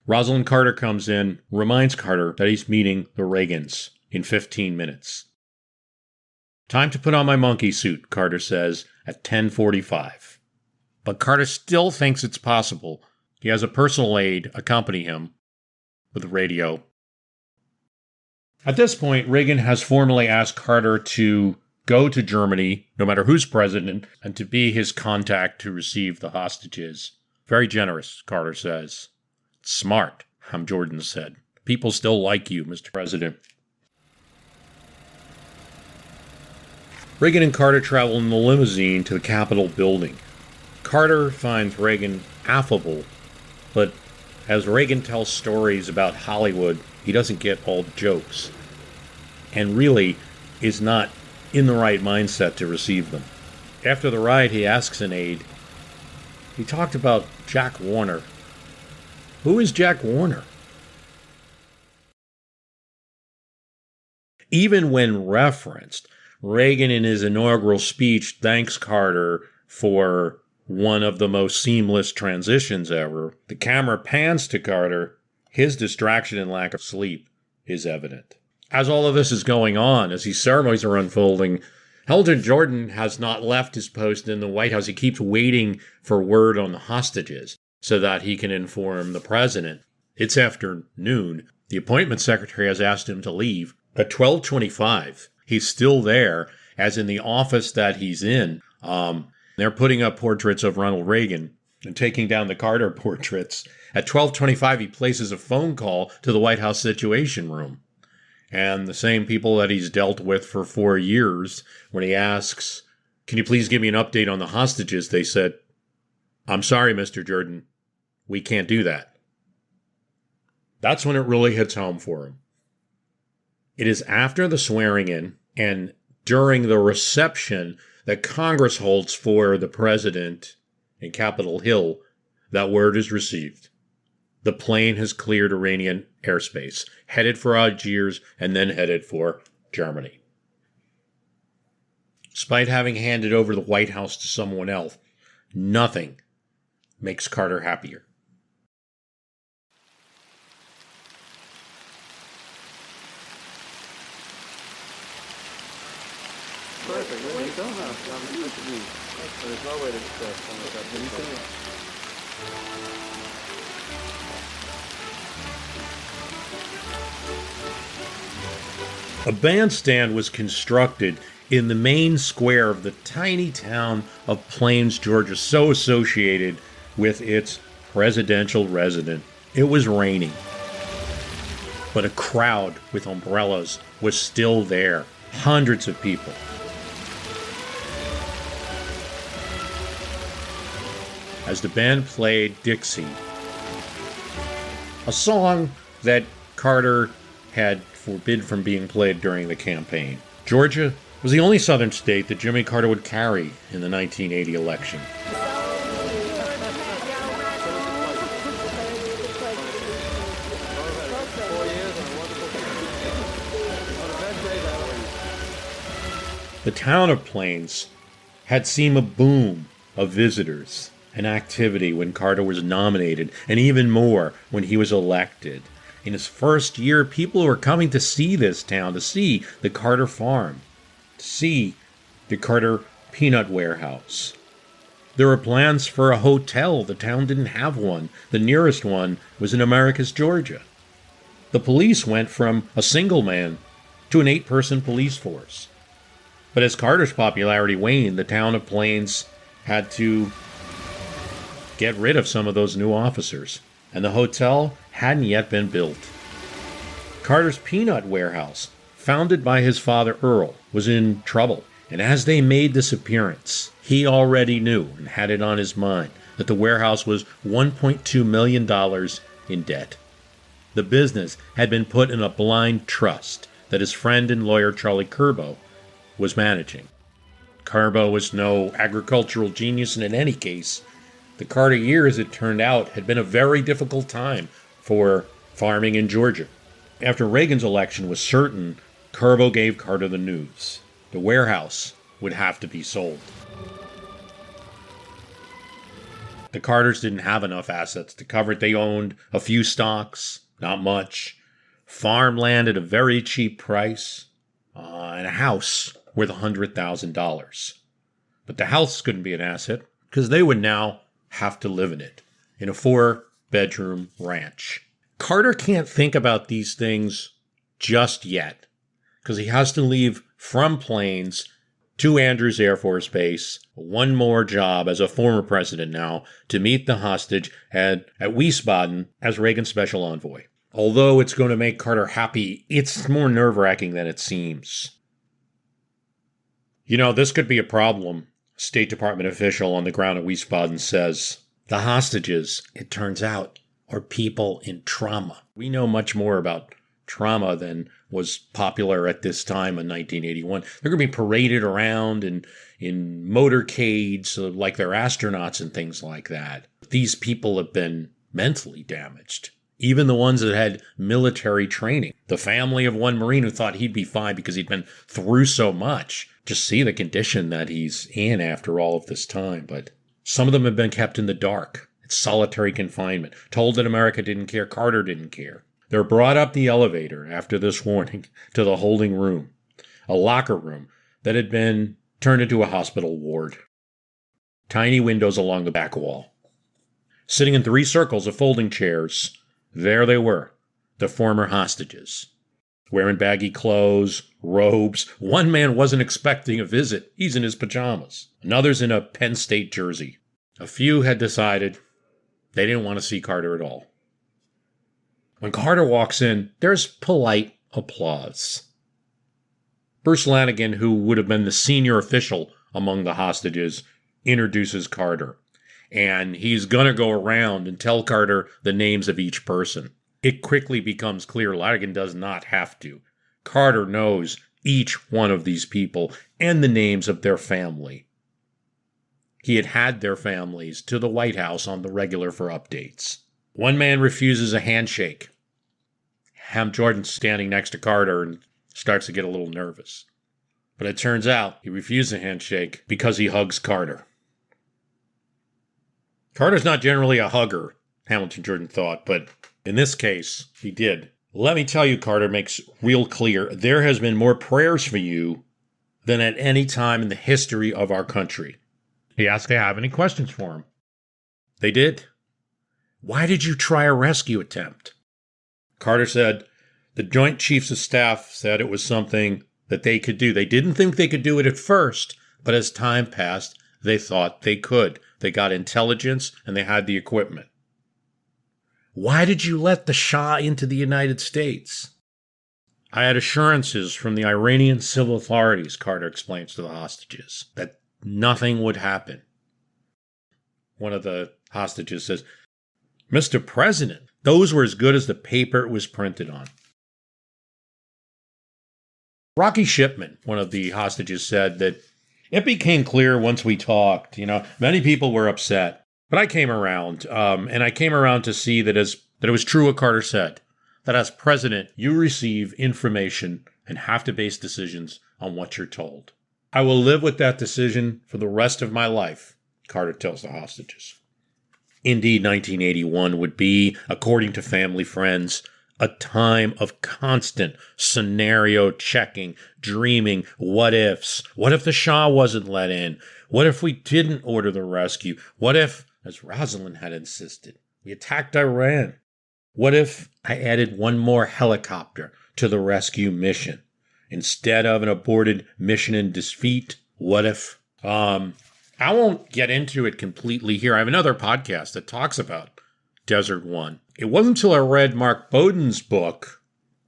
Rosalind Carter comes in, reminds Carter that he's meeting the Reagans in 15 minutes. Time to put on my monkey suit, Carter says, at 10:45. But Carter still thinks it's possible. He has a personal aide accompany him with the radio. At this point, Reagan has formally asked Carter to go to Germany, no matter who's president, and to be his contact to receive the hostages. Very generous, Carter says. Smart, Jordan said. People still like you, Mr. President. Reagan and Carter travel in the limousine to the Capitol building. Carter finds Reagan affable, but as Reagan tells stories about Hollywood, he doesn't get all the jokes, and really is not in the right mindset to receive them. After the ride, he asks an aide, he talked about Jack Warner. Who is Jack Warner? Even when referenced, Reagan in his inaugural speech thanks Carter for one of the most seamless transitions ever. The camera pans to Carter. His distraction and lack of sleep is evident. As all of this is going on, as these ceremonies are unfolding, Hemp Jordan has not left his post in the White House. He keeps waiting for word on the hostages so that he can inform the president. It's after noon. The appointment secretary has asked him to leave. At 12:25, he's still there, as in the office that he's in. They're putting up portraits of Ronald Reagan and taking down the Carter portraits. At 12:25, he places a phone call to the White House Situation Room. And the same people that he's dealt with for 4 years, when he asks, can you please give me an update on the hostages? They said, I'm sorry, Mr. Jordan, we can't do that. That's when it really hits home for him. It is after the swearing in and during the reception that Congress holds for the president in Capitol Hill that word is received. The plane has cleared Iranian airspace, headed for Algiers and then headed for Germany. Despite having handed over the White House to someone else, nothing makes Carter happier. Perfect. You don't have there's no way to express A bandstand was constructed in the main square of the tiny town of Plains, Georgia, so associated with its presidential resident. It was raining, but a crowd with umbrellas was still there. Hundreds of people. As the band played Dixie, a song that Carter had forbid from being played during the campaign. Georgia was the only southern state that Jimmy Carter would carry in the 1980 election. The town of Plains had seen a boom of visitors and activity when Carter was nominated, and even more when he was elected. In his first year, people were coming to see this town, to see the Carter farm, to see the Carter peanut warehouse. There were plans for a hotel. The town didn't have one. The nearest one was in Americus, Georgia. The police went from a single man to an 8-person police force. But as Carter's popularity waned, the town of Plains had to get rid of some of those new officers, and the hotel hadn't yet been built. Carter's peanut warehouse, founded by his father Earl, was in trouble, and as they made this appearance, he already knew and had it on his mind that the warehouse was $1.2 million in debt. The business had been put in a blind trust that his friend and lawyer Charlie Curbo was managing. Curbo was no agricultural genius, and in any case, the Carter years, it turned out, had been a very difficult time for farming in Georgia. After Reagan's election was certain, Curbo gave Carter the news. The warehouse would have to be sold. The Carters didn't have enough assets to cover it. They owned a few stocks, not much, farmland at a very cheap price, and a house worth $100,000. But the house couldn't be an asset because they would now have to live in it, in a 4-bedroom ranch. Carter can't think about these things just yet because he has to leave from Plains to Andrews Air Force Base, one more job as a former president now, to meet the hostage at Wiesbaden as Reagan's special envoy. Although it's going to make Carter happy, it's more nerve-wracking than it seems. You know, this could be a problem. State Department official on the ground at Wiesbaden says, the hostages, it turns out, are people in trauma. We know much more about trauma than was popular at this time in 1981. They're going to be paraded around in motorcades like they're astronauts and things like that. These people have been mentally damaged. Even the ones that had military training. The family of one Marine who thought he'd be fine because he'd been through so much. Just see the condition that he's in after all of this time. But some of them have been kept in the dark. It's solitary confinement. Told that America didn't care. Carter didn't care. They're brought up the elevator after this warning to the holding room, a locker room that had been turned into a hospital ward. Tiny windows along the back wall. Sitting in 3 circles of folding chairs, there they were, the former hostages. Wearing baggy clothes, robes. One man wasn't expecting a visit. He's in his pajamas. Another's in a Penn State jersey. A few had decided they didn't want to see Carter at all. When Carter walks in, there's polite applause. Bruce Lanigan, who would have been the senior official among the hostages, introduces Carter. And he's going to go around and tell Carter the names of each person. It quickly becomes clear Lanigan does not have to. Carter knows each one of these people and the names of their family. He had their families to the White House on the regular for updates. One man refuses a handshake. Ham Jordan's standing next to Carter and starts to get a little nervous. But it turns out he refused a handshake because he hugs Carter. Carter's not generally a hugger, Hamilton Jordan thought, but in this case, he did. Let me tell you, Carter makes real clear, there has been more prayers for you than at any time in the history of our country. He asked if they have any questions for him. They did. Why did you try a rescue attempt? Carter said, the Joint Chiefs of Staff said it was something that they could do. They didn't think they could do it at first, but as time passed, they thought they could. They got intelligence and they had the equipment. Why did you let the Shah into the United States? I had assurances from the Iranian civil authorities, Carter explains to the hostages, that nothing would happen. One of the hostages says, Mr. President, those were as good as the paper it was printed on. Rocky Shipman, one of the hostages, said that it became clear once we talked, many people were upset. But I came around, and I came around to see that it was true what Carter said, that as president, you receive information and have to base decisions on what you're told. I will live with that decision for the rest of my life, Carter tells the hostages. Indeed, 1981 would be, according to family friends, a time of constant scenario checking, dreaming, what ifs. What if the Shah wasn't let in? What if we didn't order the rescue? What if, as Rosalind had insisted, we attacked Iran? What if I added one more helicopter to the rescue mission? Instead of an aborted mission in defeat, what if... I won't get into it completely here. I have another podcast that talks about Desert One. It wasn't until I read Mark Bowden's book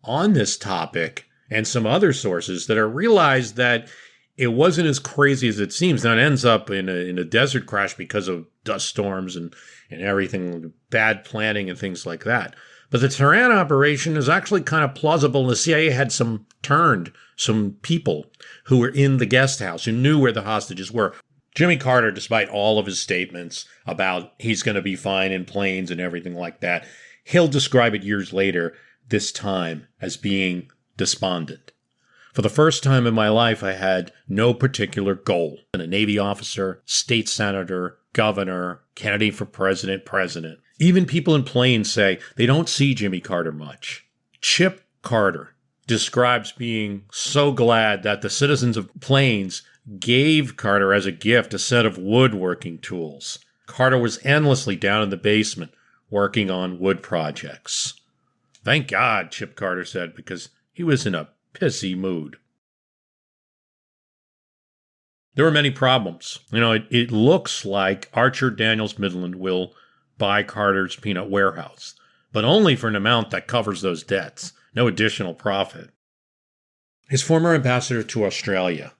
on this topic and some other sources that I realized that it wasn't as crazy as it seems. Now it ends up in a desert crash because of dust storms and everything, bad planning and things like that. But the Tehran operation is actually kind of plausible. The CIA had some people who were in the guest house who knew where the hostages were. Jimmy Carter, despite all of his statements about he's going to be fine in planes and everything like that, he'll describe it years later, this time, as being despondent. For the first time in my life, I had no particular goal. A Navy officer, state senator, governor, candidate for president. Even people in planes say they don't see Jimmy Carter much. Chip Carter describes being so glad that the citizens of planes gave Carter as a gift a set of woodworking tools. Carter was endlessly down in the basement working on wood projects. Thank God, Chip Carter said, because he was in a pissy mood. There were many problems. It looks like Archer Daniels Midland will buy Carter's peanut warehouse, but only for an amount that covers those debts. No additional profit. His former ambassador to Australia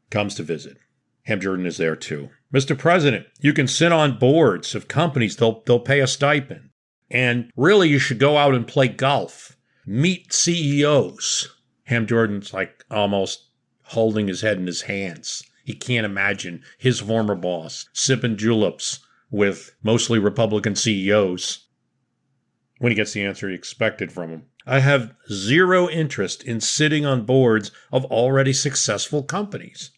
comes to visit. Ham Jordan is there too. Mr. President, you can sit on boards of companies. They'll pay a stipend. And really, you should go out and play golf. Meet CEOs. Ham Jordan's like almost holding his head in his hands. He can't imagine his former boss sipping juleps with mostly Republican CEOs. When he gets the answer he expected from him. I have zero interest in sitting on boards of already successful companies.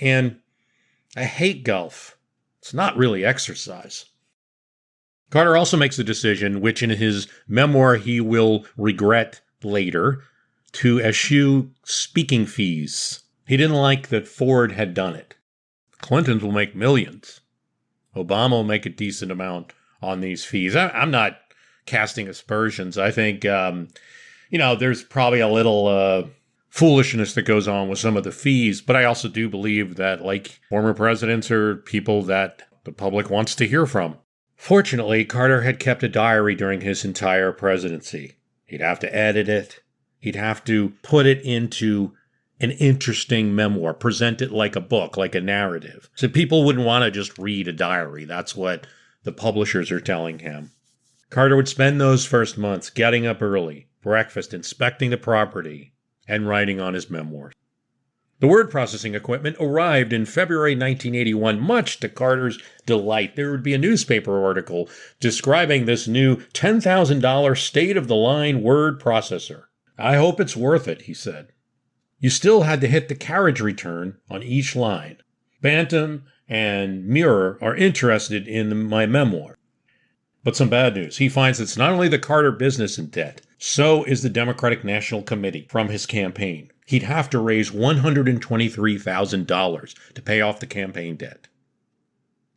And I hate golf. It's not really exercise. Carter also makes the decision, which in his memoir he will regret later, to eschew speaking fees. He didn't like that Ford had done it. Clintons will make millions. Obama will make a decent amount on these fees. I'm not casting aspersions. I think, there's probably a little foolishness that goes on with some of the fees, but I also do believe that, like, former presidents are people that the public wants to hear from. Fortunately, Carter had kept a diary during his entire presidency. He'd have to edit it. He'd have to put it into an interesting memoir, present it like a book, like a narrative. So people wouldn't want to just read a diary. That's what the publishers are telling him. Carter would spend those first months getting up early, breakfast, inspecting the property, and writing on his memoirs. The word processing equipment arrived in February 1981, much to Carter's delight. There would be a newspaper article describing this new $10,000 state-of-the-line word processor. I hope it's worth it, he said. You still had to hit the carriage return on each line. Bantam and Muir are interested in my memoir. But some bad news. He finds it's not only the Carter business in debt, so is the Democratic National Committee from his campaign. He'd have to raise $123,000 to pay off the campaign debt.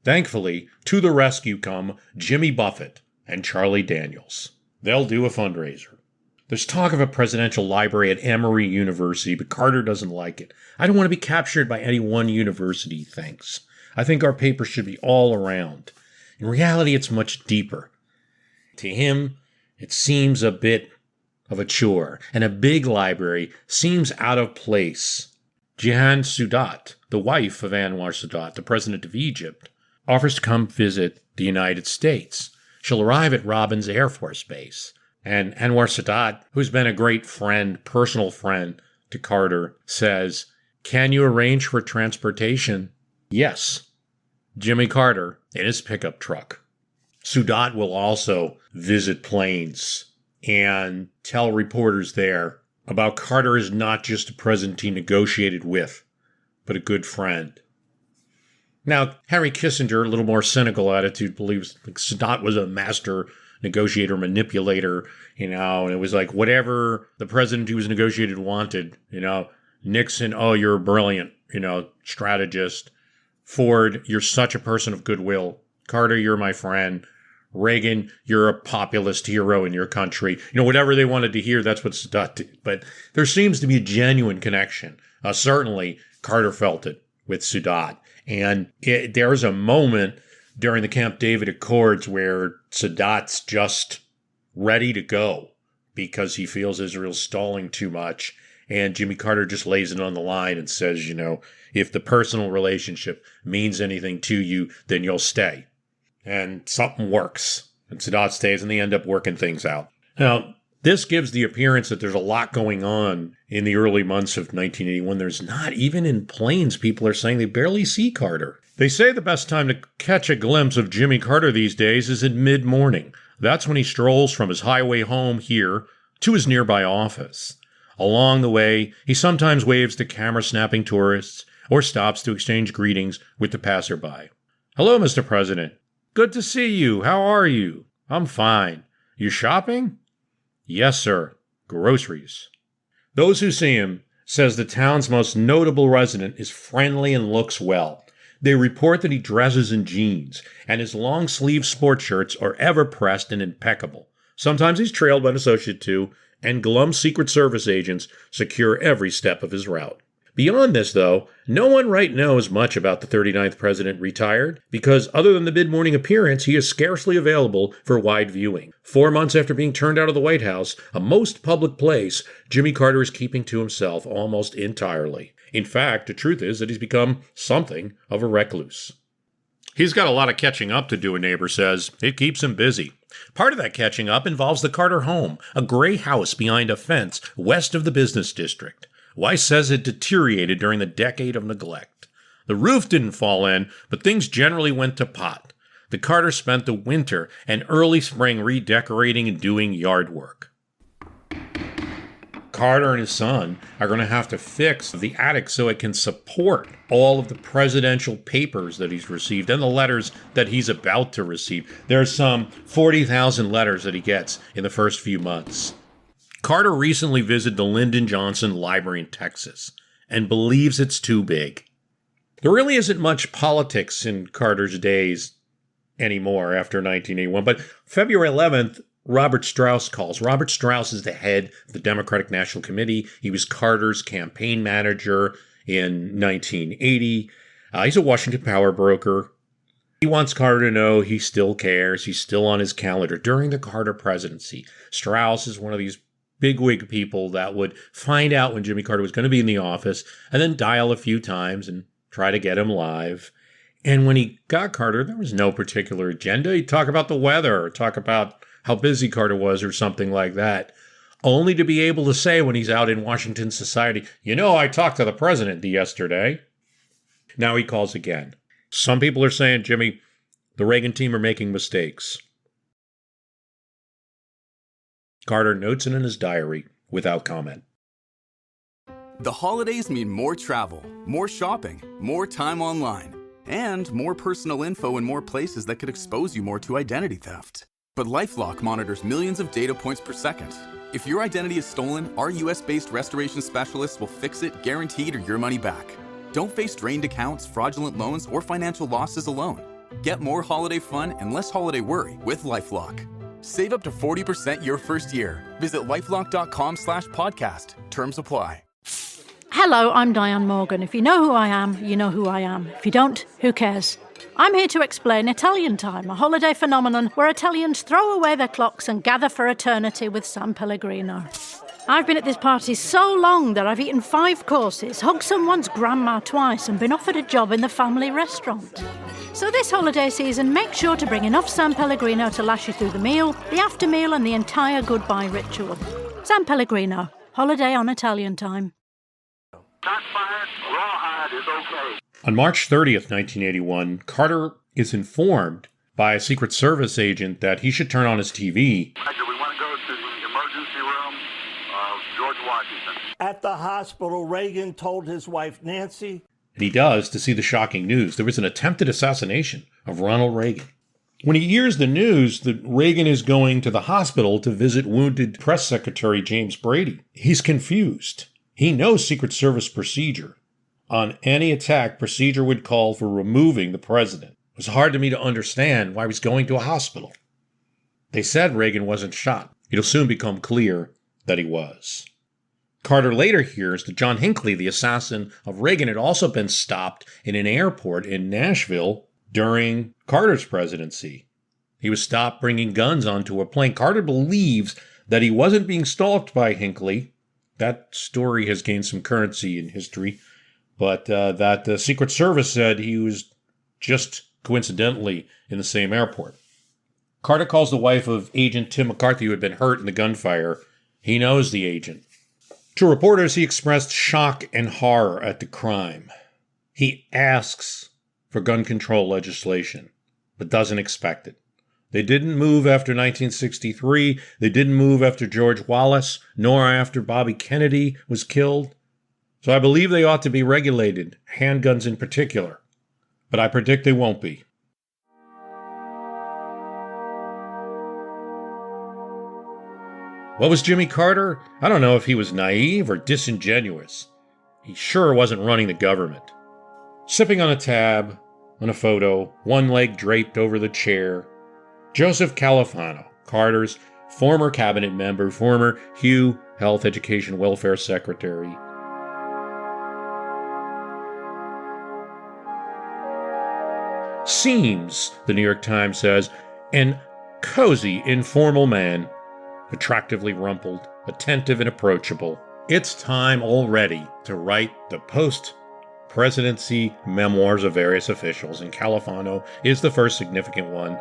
Thankfully, to the rescue come Jimmy Buffett and Charlie Daniels. They'll do a fundraiser. There's talk of a presidential library at Emory University, but Carter doesn't like it. I don't want to be captured by any one university, he thinks. I think our paper should be all around. In reality, it's much deeper. To him, it seems a bit of a chore, and a big library seems out of place. Jihan Sadat, the wife of Anwar Sadat, the president of Egypt, offers to come visit the United States. She'll arrive at Robbins Air Force Base. And Anwar Sadat, who's been a great friend, personal friend to Carter, says, "Can you arrange for transportation?" Yes. Jimmy Carter in his pickup truck. Sadat will also visit planes and tell reporters there about Carter is not just a president he negotiated with, but a good friend. Now, Henry Kissinger, a little more cynical attitude, believes Sadat was a master negotiator, manipulator, and it was like whatever the president who was negotiated wanted, Nixon, oh, you're brilliant, strategist. Ford, you're such a person of goodwill. Carter, you're my friend. Reagan, you're a populist hero in your country. Whatever they wanted to hear, that's what Sadat did. But there seems to be a genuine connection. Certainly, Carter felt it with Sadat. And there's a moment during the Camp David Accords where Sadat's just ready to go because he feels Israel's stalling too much. And Jimmy Carter just lays it on the line and says, if the personal relationship means anything to you, then you'll stay. And something works. And Sadat stays, and they end up working things out. Now, this gives the appearance that there's a lot going on in the early months of 1981. There's not. Even in planes, people are saying they barely see Carter. They say the best time to catch a glimpse of Jimmy Carter these days is in mid-morning. That's when he strolls from his highway home here to his nearby office. Along the way, he sometimes waves to camera-snapping tourists or stops to exchange greetings with the passerby. "Hello, Mr. President. Good to see you. How are you?" "I'm fine." "You shopping?" "Yes, sir. Groceries." Those who see him says the town's most notable resident is friendly and looks well. They report that he dresses in jeans, and his long-sleeve sports shirts are ever pressed and impeccable. Sometimes he's trailed by an associate too, and glum Secret Service agents secure every step of his route. Beyond this, though, no one right knows much about the 39th president retired, because other than the mid-morning appearance, he is scarcely available for wide viewing. 4 months after being turned out of the White House, a most public place, Jimmy Carter is keeping to himself almost entirely. In fact, the truth is that he's become something of a recluse. He's got a lot of catching up to do, a neighbor says. It keeps him busy. Part of that catching up involves the Carter home, a gray house behind a fence west of the business district. Weiss says it deteriorated during the decade of neglect. The roof didn't fall in, but things generally went to pot. The Carters spent the winter and early spring redecorating and doing yard work. Carter and his son are going to have to fix the attic so it can support all of the presidential papers that he's received and the letters that he's about to receive. There's some 40,000 letters that he gets in the first few months. Carter recently visited the Lyndon Johnson Library in Texas and believes it's too big. There really isn't much politics in Carter's days anymore after 1981, but February 11th, Robert Strauss calls. Robert Strauss is the head of the Democratic National Committee. He was Carter's campaign manager in 1980. He's a Washington power broker. He wants Carter to know he still cares. He's still on his calendar during the Carter presidency. Strauss is one of these bigwig people that would find out when Jimmy Carter was going to be in the office and then dial a few times and try to get him live. And when he got Carter, there was no particular agenda. He'd talk about the weather or talk about how busy Carter was or something like that, only to be able to say when he's out in Washington society, I talked to the president yesterday. Now he calls again. Some people are saying, Jimmy, the Reagan team are making mistakes. Carter notes it in his diary without comment. The holidays mean more travel, more shopping, more time online, and more personal info in more places that could expose you more to identity theft. But LifeLock monitors millions of data points per second. If your identity is stolen, our US-based restoration specialists will fix it guaranteed or your money back. Don't face drained accounts, fraudulent loans, or financial losses alone. Get more holiday fun and less holiday worry with LifeLock. Save up to 40% your first year. Visit lifelock.com/podcast. Terms apply. Hello, I'm Diane Morgan. If you know who I am, you know who I am. If you don't, who cares? I'm here to explain Italian Time, a holiday phenomenon where Italians throw away their clocks and gather for eternity with San Pellegrino. I've been at this party so long that I've eaten 5 courses, hugged someone's grandma twice, and been offered a job in the family restaurant. So this holiday season, make sure to bring enough San Pellegrino to last you through the meal, the after meal, and the entire goodbye ritual. San Pellegrino, holiday on Italian Time. Not fired, rawhide is okay. On March 30th, 1981, Carter is informed by a Secret Service agent that he should turn on his TV. We want to go to the emergency room of George Washington. At the hospital, Reagan told his wife, Nancy. And he does to see the shocking news. There was an attempted assassination of Ronald Reagan. When he hears the news that Reagan is going to the hospital to visit wounded Press Secretary James Brady, he's confused. He knows Secret Service procedure. On any attack, procedure would call for removing the president. It was hard to me to understand why he was going to a hospital. They said Reagan wasn't shot. It'll soon become clear that he was. Carter later hears that John Hinckley, the assassin of Reagan, had also been stopped in an airport in Nashville during Carter's presidency. He was stopped bringing guns onto a plane. Carter believes that he wasn't being stalked by Hinckley. That story has gained some currency in history. But that the Secret Service said he was just coincidentally in the same airport. Carter calls the wife of Agent Tim McCarthy, who had been hurt in the gunfire. He knows the agent. To reporters, he expressed shock and horror at the crime. He asks for gun control legislation, but doesn't expect it. They didn't move after 1963. They didn't move after George Wallace, nor after Bobby Kennedy was killed. So I believe they ought to be regulated, handguns in particular. But I predict they won't be. What was Jimmy Carter? I don't know if he was naive or disingenuous. He sure wasn't running the government. Sipping on a tab, on a photo, one leg draped over the chair, Joseph Califano, Carter's former cabinet member, former Hugh Health, Education, Welfare Secretary. Seems, the New York Times says, an cozy, informal man, attractively rumpled, attentive and approachable. It's time already to write the post-presidency memoirs of various officials, and Califano is the first significant one.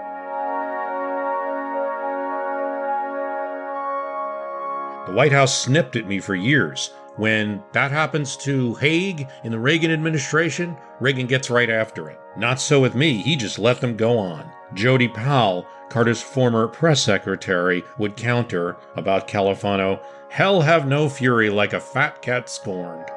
The White House snipped at me for years. When that happens to Haig in the Reagan administration, Reagan gets right after it. Not so with me. He just let them go on. Jody Powell, Carter's former press secretary, would counter about Califano, "Hell have no fury like a fat cat scorned."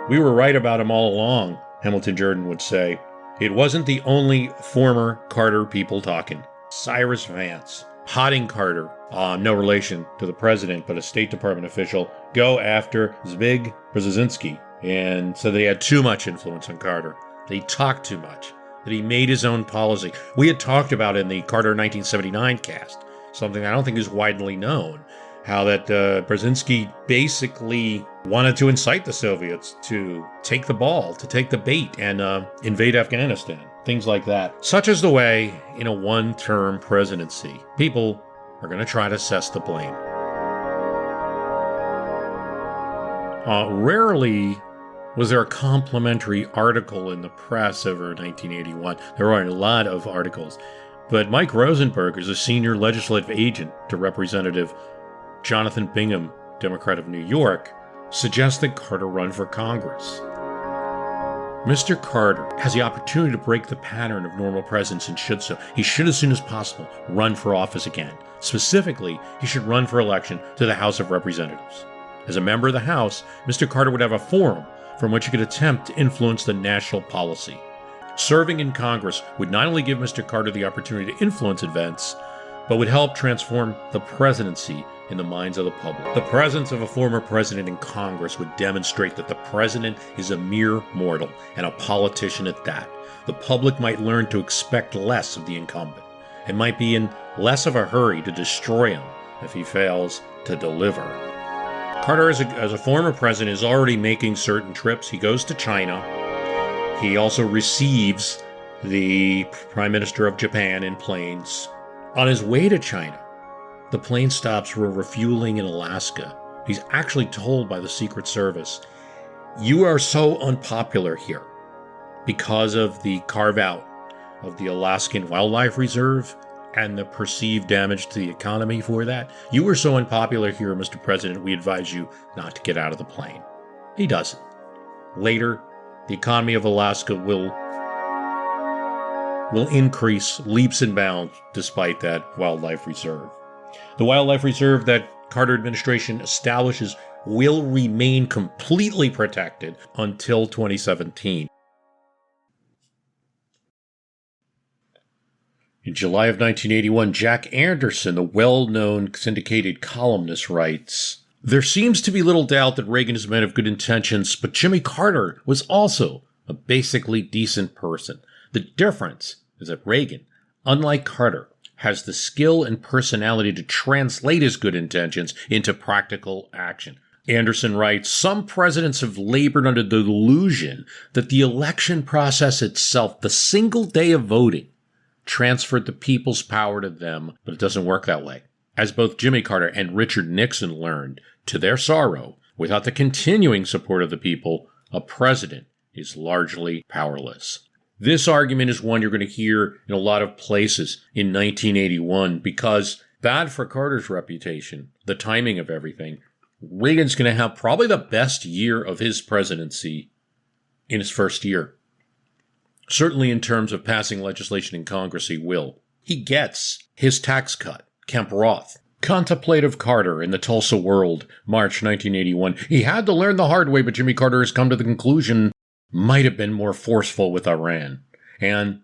We were right about him all along, Hamilton Jordan would say. It wasn't the only former Carter people talking. Cyrus Vance, Hodding Carter, no relation to the president, but a State Department official, go after Zbig Brzezinski and said that he had too much influence on Carter, that he talked too much, that he made his own policy. We had talked about in the Carter 1979 cast, something I don't think is widely known, how that Brzezinski basically wanted to incite the Soviets to take the ball, to take the bait and invade Afghanistan. Things like that. Such is the way in a one-term presidency. People are going to try to assess the blame. Rarely was there a complimentary article in the press over 1981. There are a lot of articles. But Mike Rosenberg is a senior legislative agent to Representative Jonathan Bingham, Democrat of New York, suggests that Carter run for Congress. Mr. Carter has the opportunity to break the pattern of normal presidents and should so. He should, as soon as possible, run for office again. Specifically, he should run for election to the House of Representatives. As a member of the House, Mr. Carter would have a forum from which he could attempt to influence the national policy. Serving in Congress would not only give Mr. Carter the opportunity to influence events, but would help transform the presidency in the minds of the public. The presence of a former president in Congress would demonstrate that the president is a mere mortal, and a politician at that. The public might learn to expect less of the incumbent, and might be in less of a hurry to destroy him if he fails to deliver. Carter, as a former president, is already making certain trips. He goes to China. He also receives the Prime Minister of Japan in planes. On his way to China, the plane stops for refueling in Alaska. He's actually told by the Secret Service, "You are so unpopular here because of the carve-out of the Alaskan Wildlife Reserve and the perceived damage to the economy for that. You are so unpopular here, Mr. President, we advise you not to get out of the plane." He doesn't. Later, the economy of Alaska will increase leaps and bounds despite that wildlife reserve. The wildlife reserve that Carter administration establishes will remain completely protected until 2017. In July of 1981, Jack Anderson, the well-known syndicated columnist, writes, "There seems to be little doubt that Reagan is a man of good intentions, but Jimmy Carter was also a basically decent person. The difference is that Reagan, unlike Carter, has the skill and personality to translate his good intentions into practical action." Anderson writes, "Some presidents have labored under the delusion that the election process itself, the single day of voting, transferred the people's power to them, but it doesn't work that way. As both Jimmy Carter and Richard Nixon learned, to their sorrow, without the continuing support of the people, a president is largely powerless." This argument is one you're going to hear in a lot of places in 1981 because bad for Carter's reputation, the timing of everything. Reagan's going to have probably the best year of his presidency in his first year. Certainly in terms of passing legislation in Congress, he will. He gets his tax cut, Kemp Roth. Contemplative Carter in the Tulsa World, March 1981. He had to learn the hard way, but Jimmy Carter has come to the conclusion might have been more forceful with Iran. And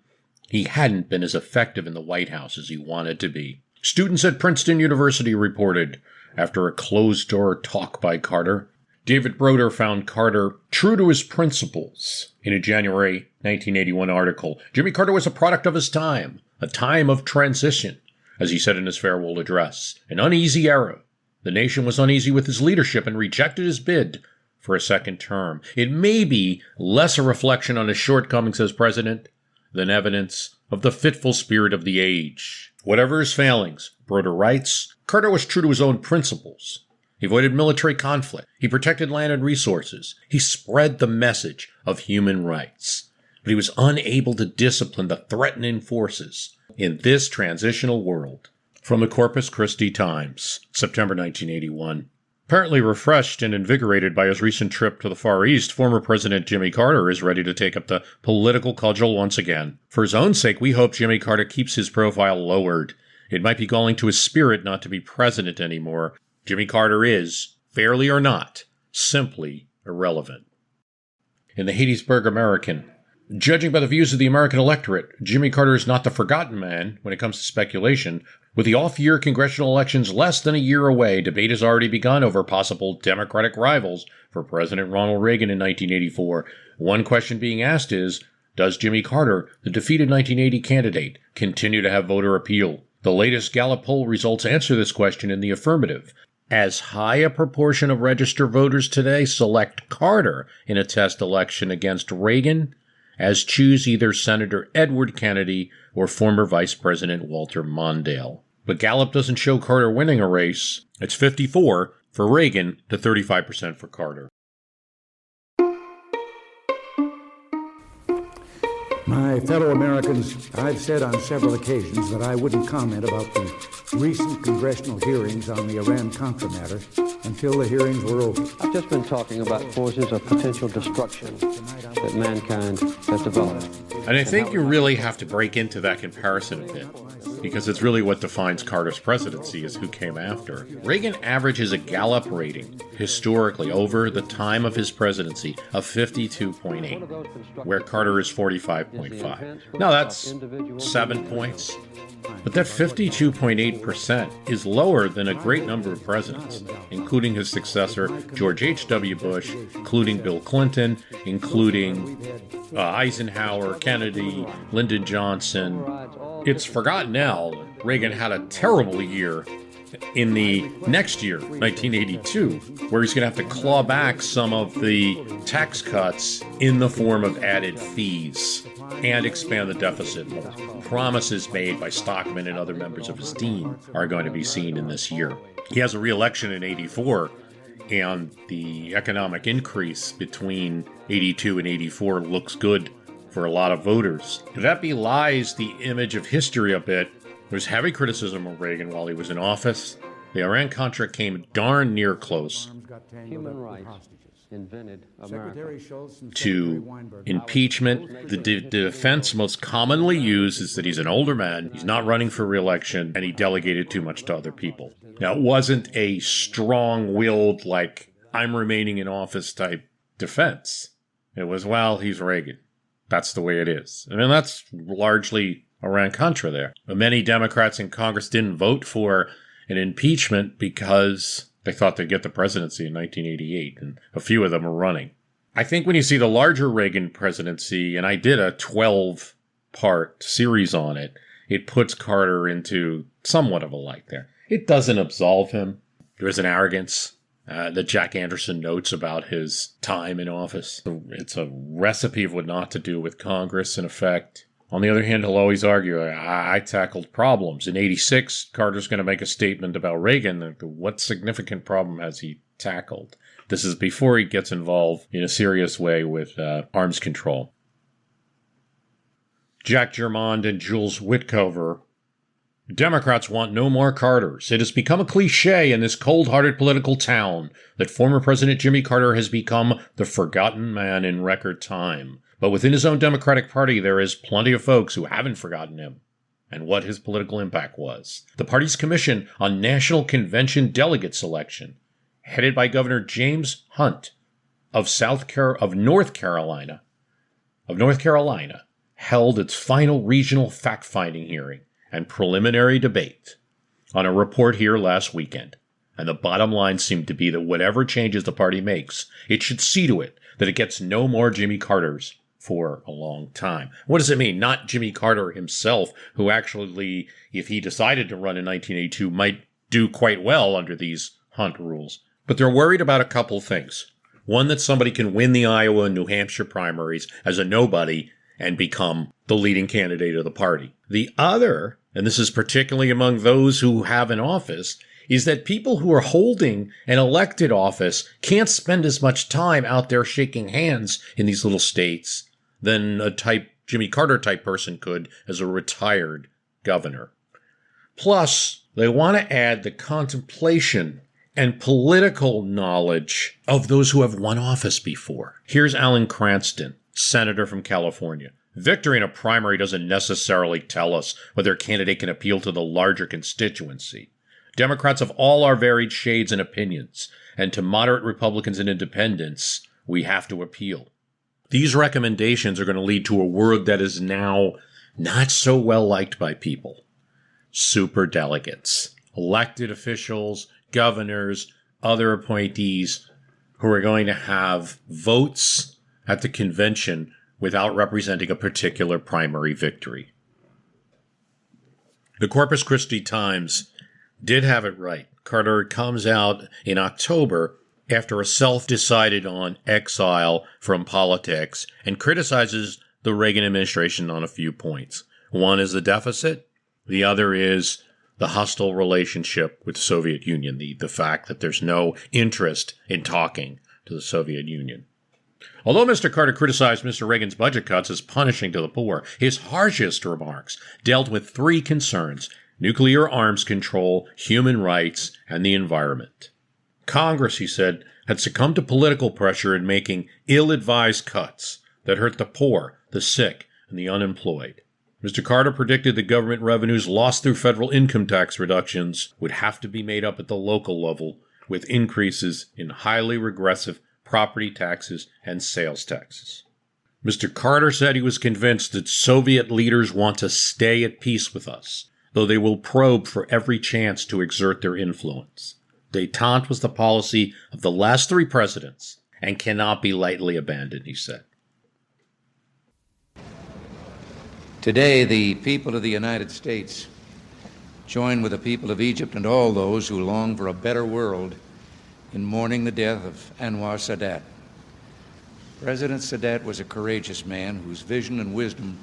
he hadn't been as effective in the White House as he wanted to be. Students at Princeton University reported, after a closed-door talk by Carter, David Broder found Carter true to his principles. In a January 1981 article, Jimmy Carter was a product of his time, a time of transition, as he said in his farewell address, an uneasy era. The nation was uneasy with his leadership and rejected his bid for a second term. It may be less a reflection on his shortcomings as president than evidence of the fitful spirit of the age. Whatever his failings, Broder writes, Carter was true to his own principles. He avoided military conflict. He protected land and resources. He spread the message of human rights. But he was unable to discipline the threatening forces in this transitional world. From the Corpus Christi Times, September 1981. Apparently refreshed and invigorated by his recent trip to the Far East, former President Jimmy Carter is ready to take up the political cudgel once again. For his own sake, we hope Jimmy Carter keeps his profile lowered. It might be galling to his spirit not to be president anymore. Jimmy Carter is, fairly or not, simply irrelevant. In the Hattiesburg American, judging by the views of the American electorate, Jimmy Carter is not the forgotten man when it comes to speculation. With the off-year congressional elections less than a year away, debate has already begun over possible Democratic rivals for President Ronald Reagan in 1984. One question being asked is, does Jimmy Carter, the defeated 1980 candidate, continue to have voter appeal? The latest Gallup poll results answer this question in the affirmative. As high a proportion of registered voters today select Carter in a test election against Reagan as choose either Senator Edward Kennedy or former Vice President Walter Mondale. But Gallup doesn't show Carter winning a race. It's 54 for Reagan to 35% for Carter. My fellow Americans, I've said on several occasions that I wouldn't comment about the recent congressional hearings on the Iran-Contra matter until the hearings were over. I've just been talking about forces of potential destruction that mankind has developed. And I think you really have to break into that comparison a bit, because it's really what defines Carter's presidency is who came after. Reagan averages a Gallup rating, historically, over the time of his presidency, of 52.8, where Carter is 45.5. Now that's 7 points. But that 52.8% is lower than a great number of presidents, including his successor, George H.W. Bush, including Bill Clinton, including Eisenhower, Kennedy, Lyndon Johnson. It's forgotten now that Reagan had a terrible year in the next year, 1982, where he's going to have to claw back some of the tax cuts in the form of added fees and expand the deficit more. Promises made by Stockman and other members of his team are going to be seen in this year. He has a re-election in 84, and the economic increase between 82 and 84 looks good for a lot of voters. That belies the image of history a bit. There was heavy criticism of Reagan while he was in office. The Iran-Contra came darn near close Human rights invented America. to impeachment. The defense most commonly used is that he's an older man, he's not running for re-election, and he delegated too much to other people. Now, it wasn't a strong-willed, like, I'm remaining in office type defense. It was, well, he's Reagan. That's the way it is. I mean, that's largely Iran-Contra there. But many Democrats in Congress didn't vote for an impeachment because they thought they'd get the presidency in 1988, and a few of them are running. I think when you see the larger Reagan presidency, and I did a 12-part series on it, it puts Carter into somewhat of a light there. It doesn't absolve him. There is an arrogance that Jack Anderson notes about his time in office. It's a recipe of what not to do with Congress, in effect. On the other hand, he'll always argue, I tackled problems. In 86, Carter's going to make a statement about Reagan. What significant problem has he tackled? This is before he gets involved in a serious way with arms control. Jack Germond and Jules Witkover. Democrats want no more Carters. It has become a cliche in this cold-hearted political town that former President Jimmy Carter has become the forgotten man in record time. But within his own Democratic Party, there is plenty of folks who haven't forgotten him and what his political impact was. The party's Commission on National Convention Delegate Selection, headed by Governor James Hunt of North Carolina, held its final regional fact-finding hearing and preliminary debate on a report here last weekend. And the bottom line seemed to be that whatever changes the party makes, it should see to it that it gets no more Jimmy Carters for a long time. What does it mean? Not Jimmy Carter himself, who actually, if he decided to run in 1982, might do quite well under these Hunt rules. But they're worried about a couple things. One, that somebody can win the Iowa and New Hampshire primaries as a nobody and become the leading candidate of the party. The other, and this is particularly among those who have an office, is that people who are holding an elected office can't spend as much time out there shaking hands in these little states than a Jimmy Carter type person could as a retired governor. Plus, they want to add the contemplation and political knowledge of those who have won office before. Here's Alan Cranston, senator from California. Victory in a primary doesn't necessarily tell us whether a candidate can appeal to the larger constituency. Democrats of all our varied shades and opinions, and to moderate Republicans and independents, we have to appeal. These recommendations are going to lead to a word that is now not so well liked by people. Superdelegates, elected officials, governors, other appointees who are going to have votes at the convention without representing a particular primary victory. The Corpus Christi Times did have it right. Carter comes out in October after a self-decided on exile from politics and criticizes the Reagan administration on a few points. One is the deficit. The other is the hostile relationship with the Soviet Union, the fact that there's no interest in talking to the Soviet Union. Although Mr. Carter criticized Mr. Reagan's budget cuts as punishing to the poor, his harshest remarks dealt with three concerns: nuclear arms control, human rights, and the environment. Congress, he said, had succumbed to political pressure in making ill-advised cuts that hurt the poor, the sick, and the unemployed. Mr. Carter predicted that government revenues lost through federal income tax reductions would have to be made up at the local level with increases in highly regressive property taxes and sales taxes. Mr. Carter said he was convinced that Soviet leaders want to stay at peace with us, though they will probe for every chance to exert their influence. Détente was the policy of the last three presidents and cannot be lightly abandoned, he said. Today, the people of the United States join with the people of Egypt and all those who long for a better world in mourning the death of Anwar Sadat. President Sadat was a courageous man whose vision and wisdom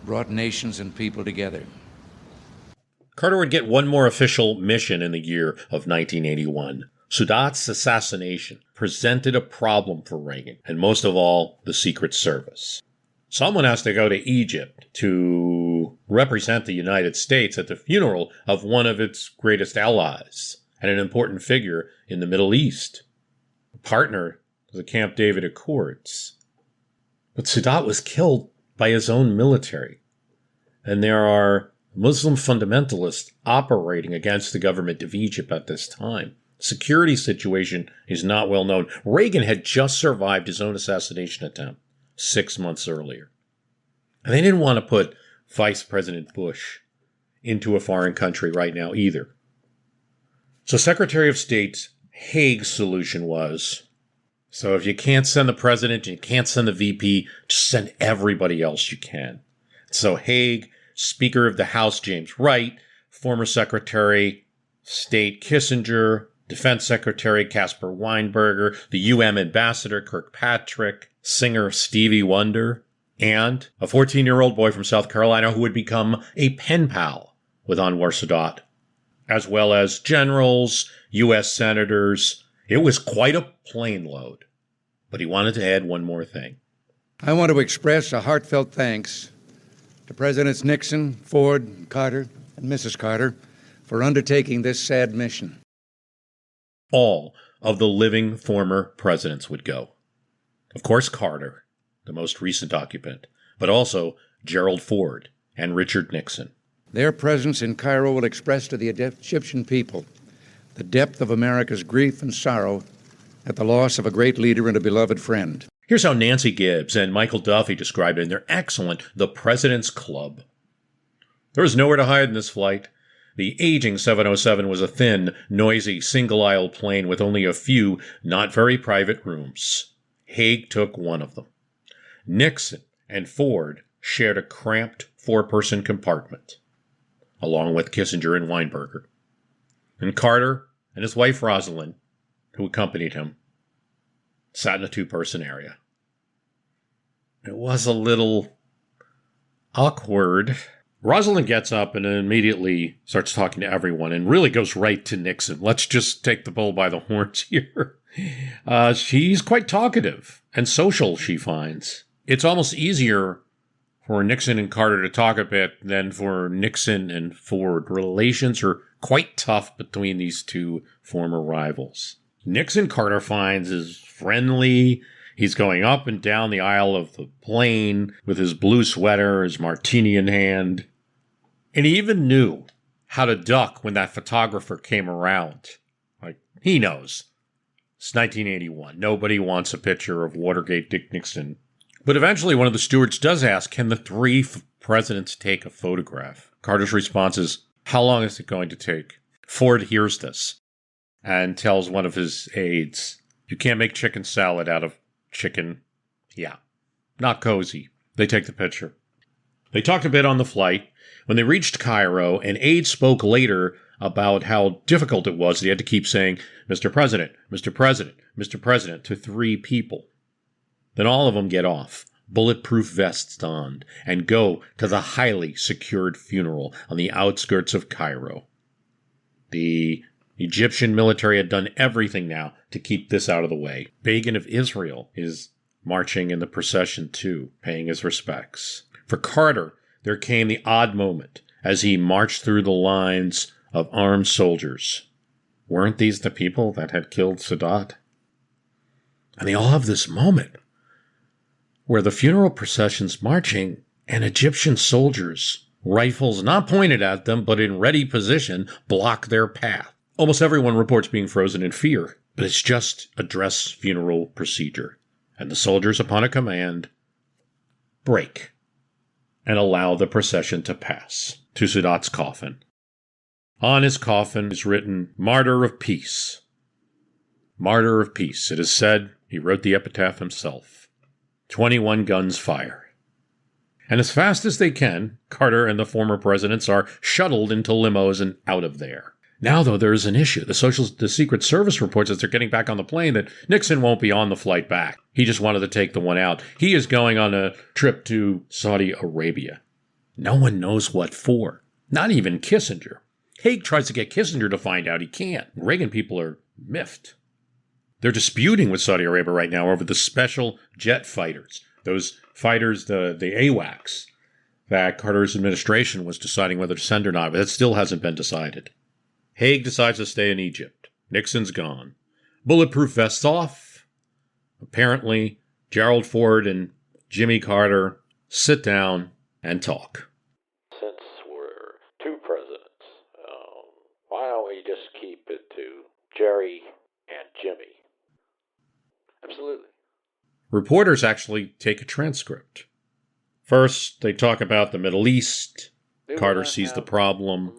brought nations and people together. Carter would get one more official mission in the year of 1981. Sadat's assassination presented a problem for Reagan, and most of all, the Secret Service. Someone has to go to Egypt to represent the United States at the funeral of one of its greatest allies and an important figure in the Middle East, a partner of the Camp David Accords. But Sadat was killed by his own military, and there are Muslim fundamentalists operating against the government of Egypt at this time. The security situation is not well known. Reagan had just survived his own assassination attempt 6 months earlier. And they didn't want to put Vice President Bush into a foreign country right now either. So Secretary of State's Haig solution was, so if you can't send the president, you can't send the VP, just send everybody else you can. So Haig, Speaker of the House James Wright, former Secretary of State Kissinger, Defense Secretary Caspar Weinberger, the UM Ambassador Kirkpatrick, singer Stevie Wonder, and a 14-year-old boy from South Carolina who would become a pen pal with Anwar Sadat, as well as generals, U.S. senators. It was quite a plane load, but he wanted to add one more thing. I want to express a heartfelt thanks to Presidents Nixon, Ford, Carter, and Mrs. Carter for undertaking this sad mission. All of the living former presidents would go. Of course, Carter, the most recent occupant, but also Gerald Ford and Richard Nixon. Their presence in Cairo will express to the Egyptian people the depth of America's grief and sorrow at the loss of a great leader and a beloved friend. Here's how Nancy Gibbs and Michael Duffy described it in their excellent The President's Club. There was nowhere to hide in this flight. The aging 707 was a thin, noisy, single-aisle plane with only a few, not very private rooms. Haig took one of them. Nixon and Ford shared a cramped four-person compartment, along with Kissinger and Weinberger. And Carter and his wife Rosalind, who accompanied him, sat in a two-person area. It was a little awkward. Rosalind gets up and immediately starts talking to everyone and really goes right to Nixon. Let's just take the bull by the horns here. She's quite talkative and social, she finds. It's almost easier for Nixon and Carter to talk a bit than for Nixon and Ford. Relations are quite tough between these two former rivals. Nixon, Carter finds, is friendly. He's going up and down the aisle of the plane with his blue sweater, his martini in hand. And he even knew how to duck when that photographer came around. Like, he knows. It's 1981. Nobody wants a picture of Watergate Dick Nixon. But eventually one of the stewards does ask, can the three presidents take a photograph? Carter's response is, how long is it going to take? Ford hears this and tells one of his aides, you can't make chicken salad out of chicken. Yeah, not cozy. They take the picture. They talked a bit on the flight. When they reached Cairo, an aide spoke later about how difficult it was. They had to keep saying, Mr. President, Mr. President, Mr. President, to three people. Then all of them get off, bulletproof vests donned, and go to the highly secured funeral on the outskirts of Cairo. The Egyptian military had done everything now to keep this out of the way. Begin of Israel is marching in the procession too, paying his respects. For Carter, there came the odd moment as he marched through the lines of armed soldiers. Weren't these the people that had killed Sadat? And they all have this moment where the funeral procession's marching and Egyptian soldiers, rifles not pointed at them but in ready position, block their path. Almost everyone reports being frozen in fear, but it's just a dress funeral procedure. And the soldiers, upon a command, break and allow the procession to pass to Sadat's coffin. On his coffin is written, Martyr of Peace. Martyr of Peace. It is said he wrote the epitaph himself. 21 guns fire. And as fast as they can, Carter and the former presidents are shuttled into limos and out of there. Now, though, there is an issue. The Secret Service reports as they're getting back on the plane that Nixon won't be on the flight back. He just wanted to take the one out. He is going on a trip to Saudi Arabia. No one knows what for. Not even Kissinger. Haig tries to get Kissinger to find out. He can't. Reagan people are miffed. They're disputing with Saudi Arabia right now over the special jet fighters. Those fighters, the AWACS, that Carter's administration was deciding whether to send or not, but that still hasn't been decided. Haig decides to stay in Egypt. Nixon's gone. Bulletproof vests off. Apparently, Gerald Ford and Jimmy Carter sit down and talk. Since we're two presidents, why don't we just keep it to Jerry and Jimmy? Absolutely. Reporters actually take a transcript. First, they talk about the Middle East. Carter sees the problem.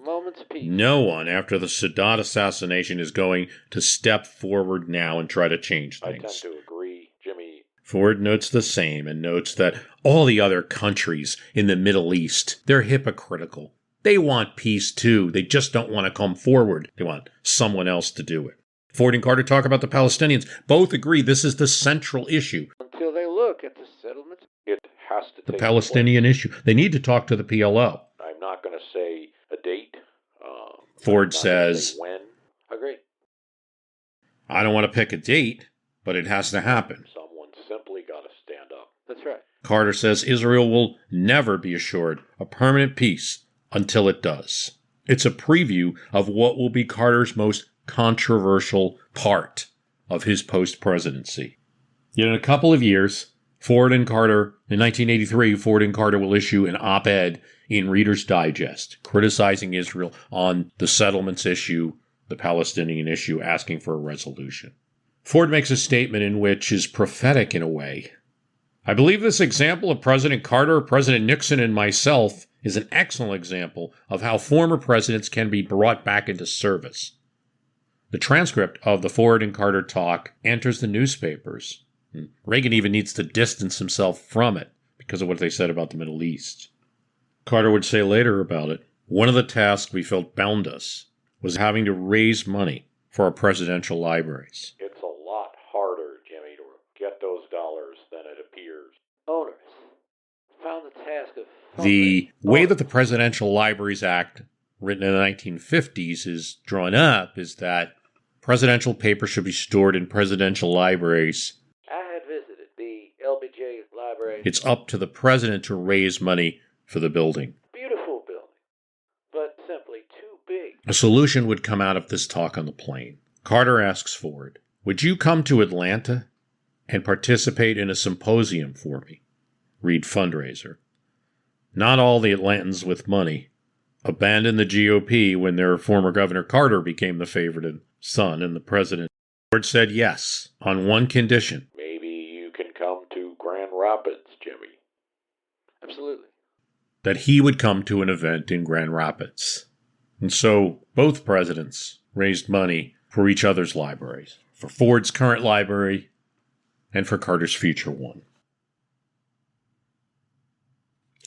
No one, after the Sadat assassination, is going to step forward now and try to change things. I tend to agree, Jimmy. Ford notes the same and notes that all the other countries in the Middle East, they're hypocritical. They want peace too. They just don't want to come forward. They want someone else to do it. Ford and Carter talk about the Palestinians. Both agree this is the central issue. Until they look at the settlements, it has to The take Palestinian place. issue. They need to talk to the PLO. I'm not going to say a date. Ford says, when. Agree. I don't want to pick a date, but it has to happen. Someone simply got to stand up. That's right. Carter says Israel will never be assured a permanent peace until it does. It's a preview of what will be Carter's most controversial part of his post-presidency. Yet in a couple of years, in 1983, Ford and Carter will issue an op-ed in Reader's Digest criticizing Israel on the settlements issue, the Palestinian issue, asking for a resolution. Ford makes a statement in which is prophetic in a way. I believe this example of President Carter, President Nixon, and myself is an excellent example of how former presidents can be brought back into service. The transcript of the Ford and Carter talk enters the newspapers. Reagan even needs to distance himself from it because of what they said about the Middle East. Carter would say later about it, one of the tasks we felt bound us was having to raise money for our presidential libraries. It's a lot harder, Jimmy, to get those dollars than it appears. Owners found the task of... The way that the Presidential Libraries Act, written in the 1950s, is drawn up is that presidential paper should be stored in presidential libraries. I had visited the LBJ library. It's up to the president to raise money for the building. Beautiful building, but simply too big. A solution would come out of this talk on the plane. Carter asks Ford, would you come to Atlanta and participate in a symposium for me? Read fundraiser. Not all the Atlantans with money abandoned the GOP when their former Governor Carter became the favorite son and the president. Ford said yes, on one condition. Maybe you can come to Grand Rapids, Jimmy. Absolutely. That he would come to an event in Grand Rapids. And so both presidents raised money for each other's libraries, for Ford's current library and for Carter's future one.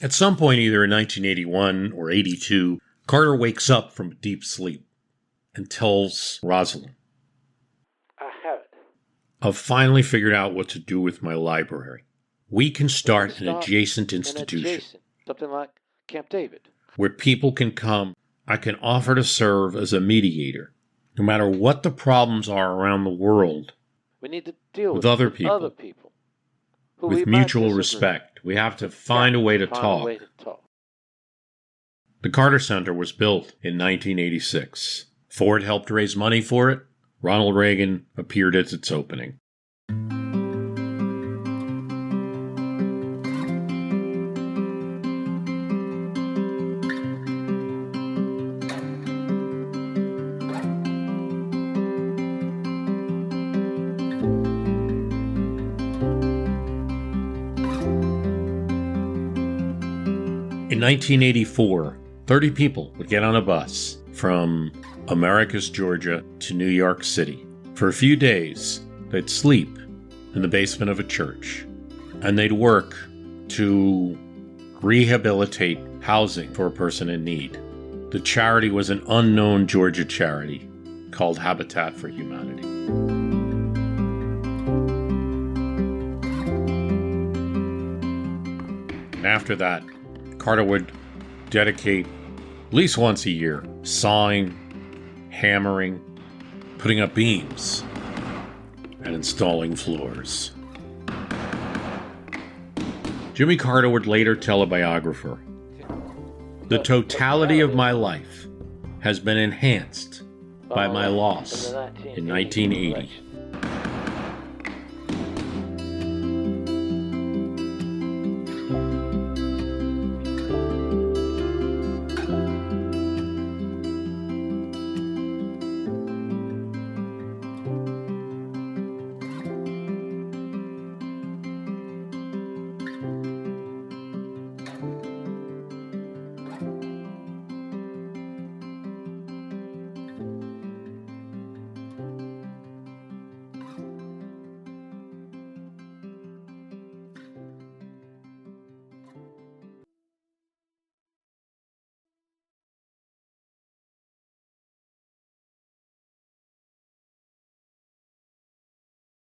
At some point, either in 1981 or 82, Carter wakes up from a deep sleep and tells Rosalind, I have it. I've finally figured out what to do with my library. We can start an adjacent institution. Something like Camp David. Where people can come. I can offer to serve as a mediator, no matter what the problems are around the world. We need to deal with other people. With mutual respect. We have to find a way to talk. The Carter Center was built in 1986. Ford helped raise money for it. Ronald Reagan appeared at its opening. In 1984, 30 people would get on a bus from Americus, Georgia to New York City. For a few days, they'd sleep in the basement of a church, and they'd work to rehabilitate housing for a person in need. The charity was an unknown Georgia charity called Habitat for Humanity. And after that, Carter would dedicate at least once a year sawing, hammering, putting up beams, and installing floors. Jimmy Carter would later tell a biographer, "The totality of my life has been enhanced by my loss in 1980